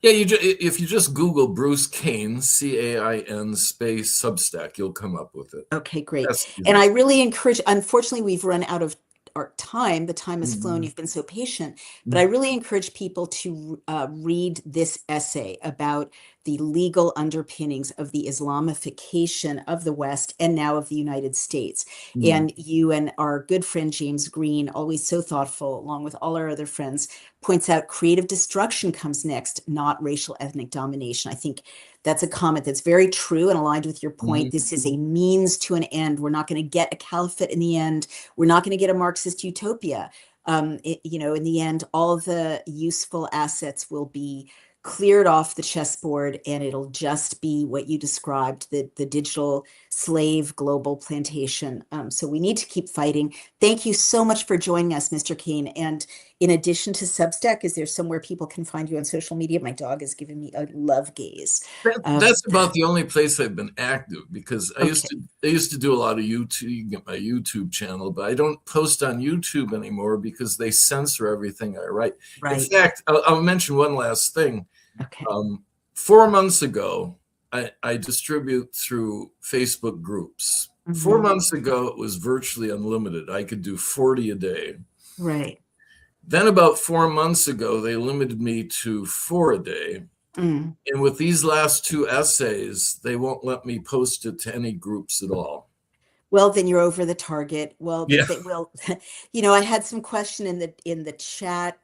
yeah, if you just Google Bruce Cain, Cain space Substack, you'll come up with it. Okay, great. That's And easy. I really encourage, unfortunately, we've run out of our time. The time has flown. Mhm. You've been so patient. But I really encourage people to read this essay about the legal underpinnings of the Islamification of the West and now of the United States. Mhm. And you and our good friend James Green, always so thoughtful, along with all our other friends, points out creative destruction comes next, not racial ethnic domination. I think that's a comment that's very true and aligned with your point. Mhm. This is a means to an end. We're not going to get a caliphate in the end. We're not going to get a Marxist utopia. In the end, all the useful assets will be cleared off the chessboard, and it'll just be what you described, the digital slave global plantation. So we need to keep fighting. Thank you so much for joining us, Mr. Cain. And in addition to Substack, is there somewhere people can find you on social media? My dog is giving me a love gaze. Um, That's about the only place I've been active, because okay, I used to do a lot of YouTube. You can get my YouTube channel, but I don't post on YouTube anymore because they censor everything I write. In right. fact, I'll mention one last thing. Okay. 4 months ago, I distribute through Facebook groups. 4 months ago, it was virtually unlimited. I could do 40 a day. Right. Then, about 4 months ago, they limited me to four a day. Mm. And with these last two essays, they won't let me post it to any groups at all. Well, then you're over the target. Well, Yeah. they will. I had some question in the chat.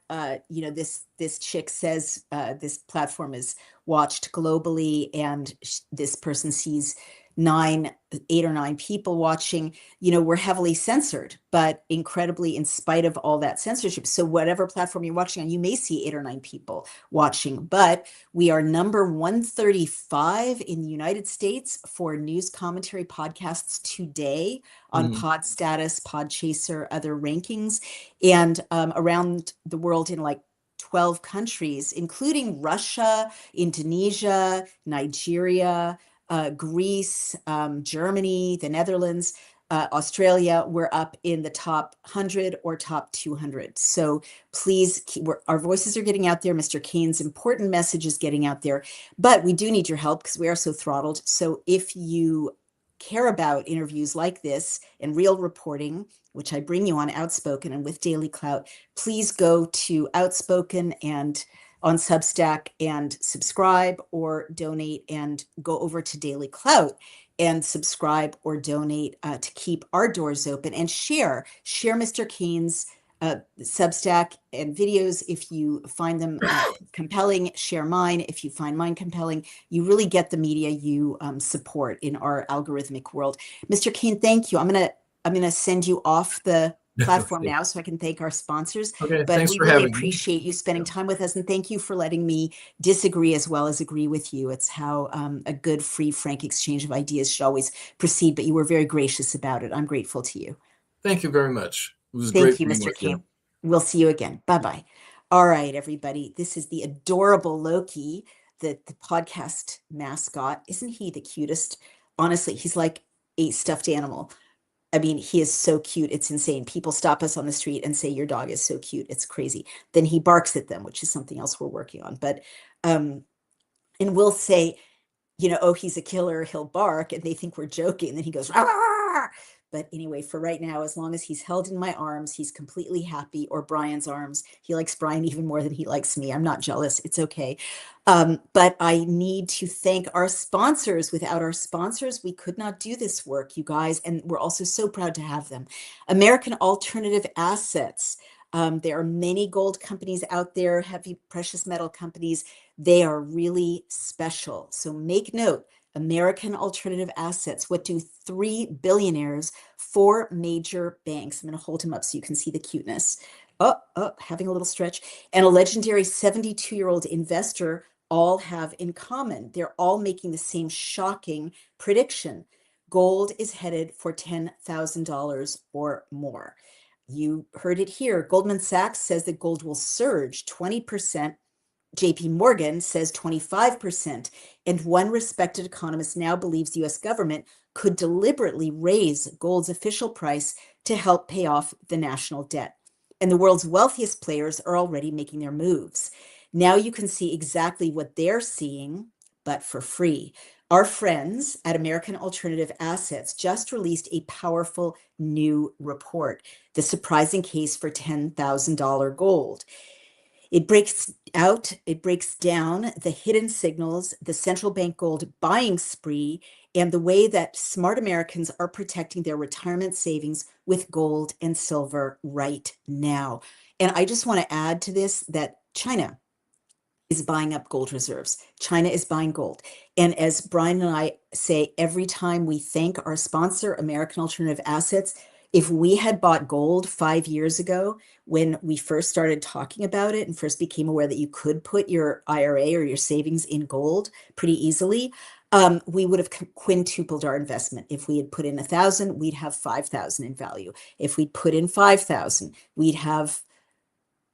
This chick says this platform is watched globally, and this person sees 8 or 9 people watching. We're heavily censored, but incredibly, in spite of all that censorship. So whatever platform you're watching on, you may see 8 or 9 people watching, but we are number 135 in the United States for news commentary podcasts today on Mhm. Pod Status, Podchaser, other rankings, and around the world in like 12 countries, including Russia, Indonesia, Nigeria, Greece, Germany, the Netherlands, Australia. We're up in the top 100 or top 200. So please, our voices are getting out there. Mr. Cain's important message is getting out there, but we do need your help because we are so throttled. So if you care about interviews like this and real reporting, which I bring you on Outspoken and with Daily Clout, please go to Outspoken and on Substack and subscribe or donate, and go over to Daily Clout and subscribe or donate to keep our doors open, and share Mr. Cain's Substack and videos if you find them compelling. Share mine if you find mine compelling. You really get the media you support in our algorithmic world. Mr. Cain, thank you. I'm gonna send you off the platform Okay. now so I can thank our sponsors. Okay. But Thanks we for really having me. appreciate you spending Yeah. time with us, and thank you for letting me disagree as well as agree with you. It's how a good, free, frank exchange of ideas should always proceed. But you were very gracious about it. I'm grateful to you. Thank you very much. It was Thank great you, being Mr. with you. King. We'll see you again. Bye bye. All right, everybody. This is the adorable Loki, the podcast mascot. Isn't he the cutest? Honestly, he's like a stuffed animal. I mean, he is so cute. It's insane. People stop us on the street and say, "Your dog is so cute." It's crazy. Then he barks at them, which is something else we're working on. But um, and we'll say, oh, he's a killer, he'll bark, and they think we're joking. And then he goes, "Rah!" But anyway, for right now, as long as he's held in my arms, he's completely happy, or Brian's arms. He likes Brian even more than he likes me. I'm not jealous. It's okay. But I need to thank our sponsors. Without our sponsors, we could not do this work, you guys. And we're also so proud to have them. American Alternative Assets. There are many gold companies out there, heavy precious metal companies. They are really special. So make note, American Alternative Assets. What do three billionaires, four major banks? I'm going to hold him up so you can see the cuteness. Having a little stretch. And a legendary 72-year-old investor all have in common. They're all making the same shocking prediction. Gold is headed for $10,000 or more. You heard it here. Goldman Sachs says that gold will surge 20%. JP Morgan says 25%. And one respected economist now believes the US government could deliberately raise gold's official price to help pay off the national debt. And the world's wealthiest players are already making their moves. Now you can see exactly what they're seeing, but for free. Our friends at American Alternative Assets just released a powerful new report, The Surprising Case for $10,000 Gold. It breaks down the hidden signals, the central bank gold buying spree, and the way that smart Americans are protecting their retirement savings with gold and silver right now. And I just want to add to this that China is buying up gold reserves. China is buying gold. And as Brian and I say every time we thank our sponsor, American Alternative Assets, if we had bought gold 5 years ago when we first started talking about it and first became aware that you could put your IRA or your savings in gold pretty easily, we would have quintupled our investment. If we had put in 1,000, we'd have 5,000 in value. If we'd put in 5,000, we'd have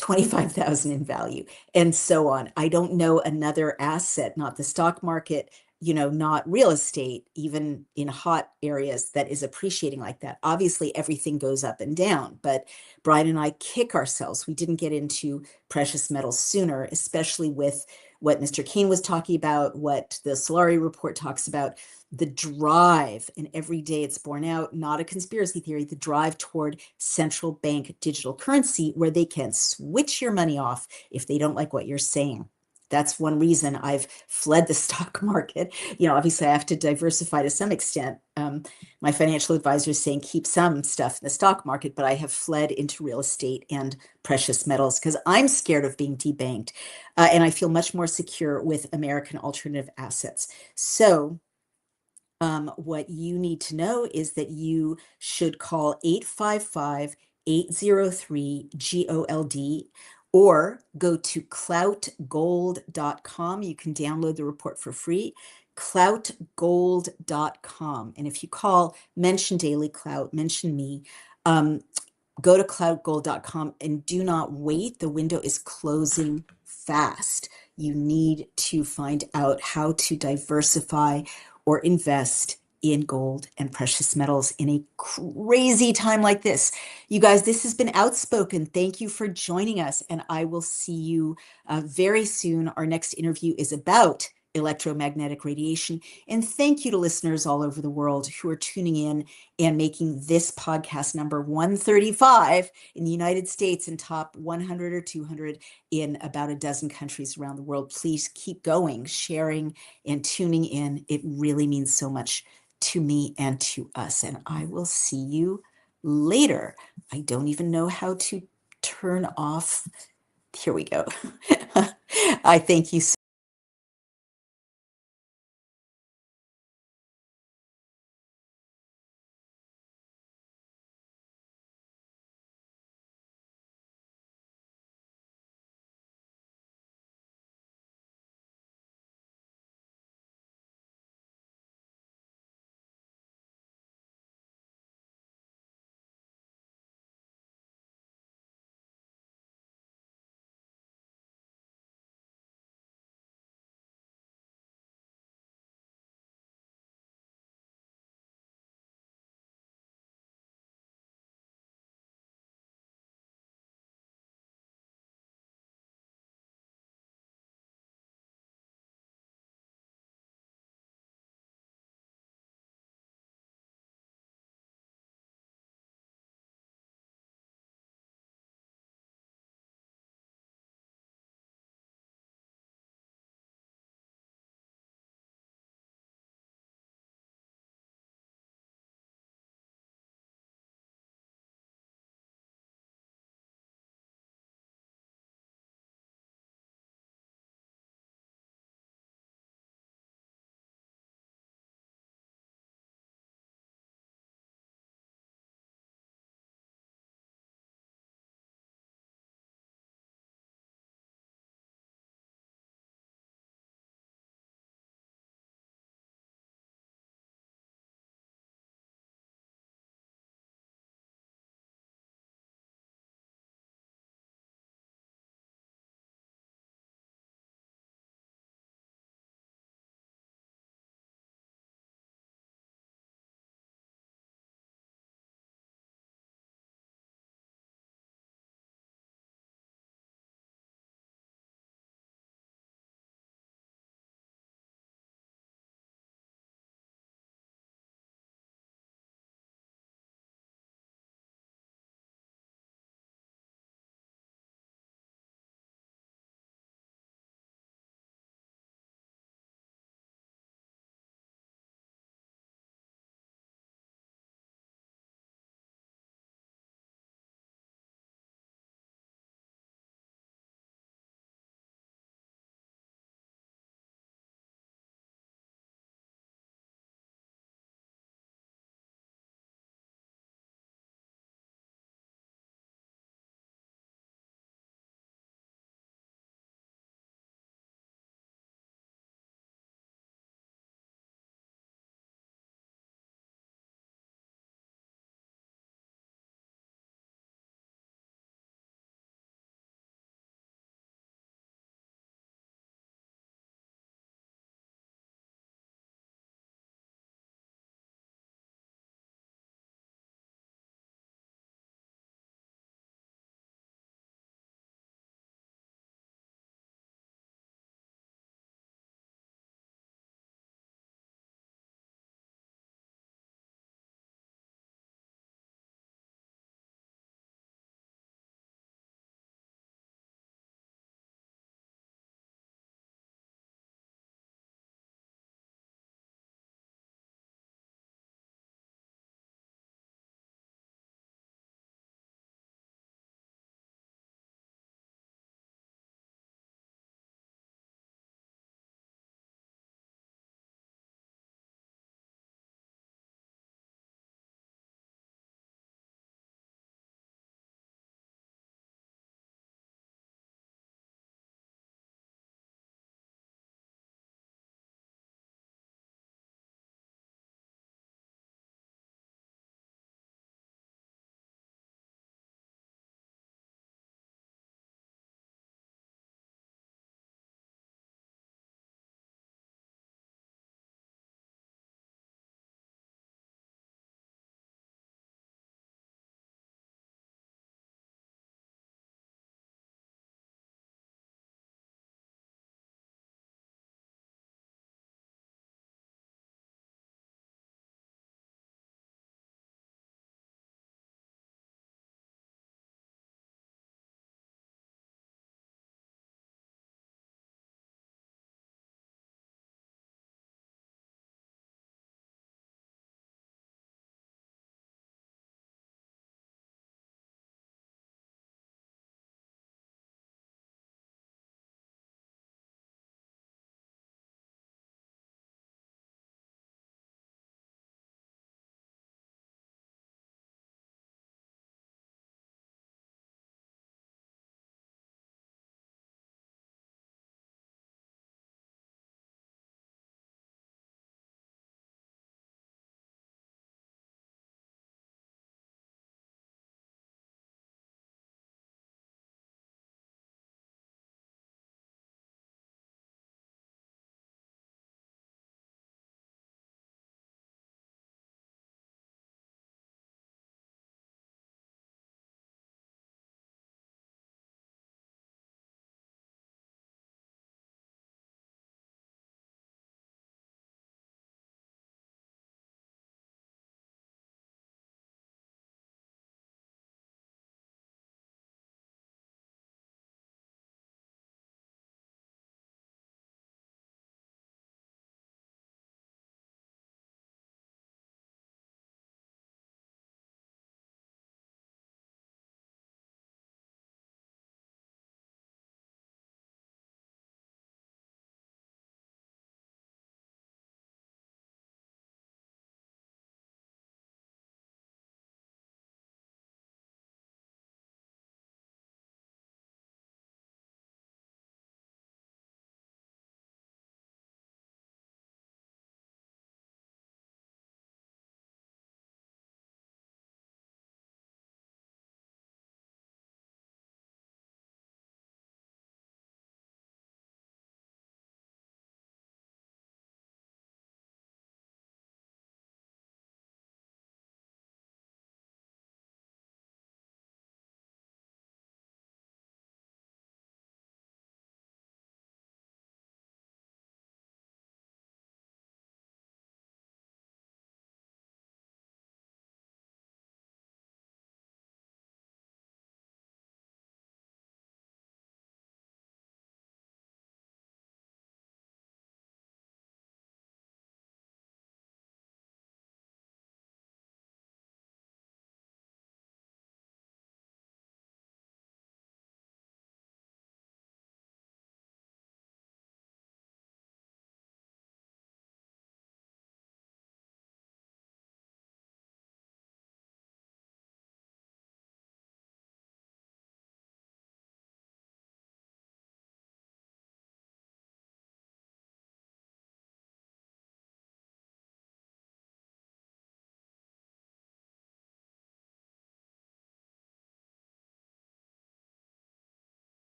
25,000 in value, and so on. I don't know another asset, not the stock market, not real estate, even in hot areas, that is appreciating like that. Obviously, everything goes up and down, but Brian and I kick ourselves. We didn't get into precious metals sooner, especially with what Mr. Cain was talking about, what the Solari report talks about, the drive, and every day it's borne out, not a conspiracy theory, the drive toward central bank digital currency where they can switch your money off if they don't like what you're saying. That's one reason I've fled the stock market. Obviously I have to diversify to some extent. My financial advisor is saying keep some stuff in the stock market, but I have fled into real estate and precious metals because I'm scared of being debanked. And I feel much more secure with American Alternative Assets. So what you need to know is that you should call 855-803-GOLD or go to cloutgold.com. You can download the report for free, cloutgold.com. And if you call, mention Daily Clout, mention me. Go to cloutgold.com and do not wait. The window is closing fast. You need to find out how to diversify or invest in gold and precious metals in a crazy time like this. You guys, this has been Outspoken. Thank you for joining us, and I will see you very soon. Our next interview is about electromagnetic radiation. And thank you to listeners all over the world who are tuning in and making this podcast number 135 in the United States and top 100 or 200 in about a dozen countries around the world. Please keep going, sharing, and tuning in. It really means so much to me and to us. And I will see you later. I don't even know how to turn off. Here we go. I thank you so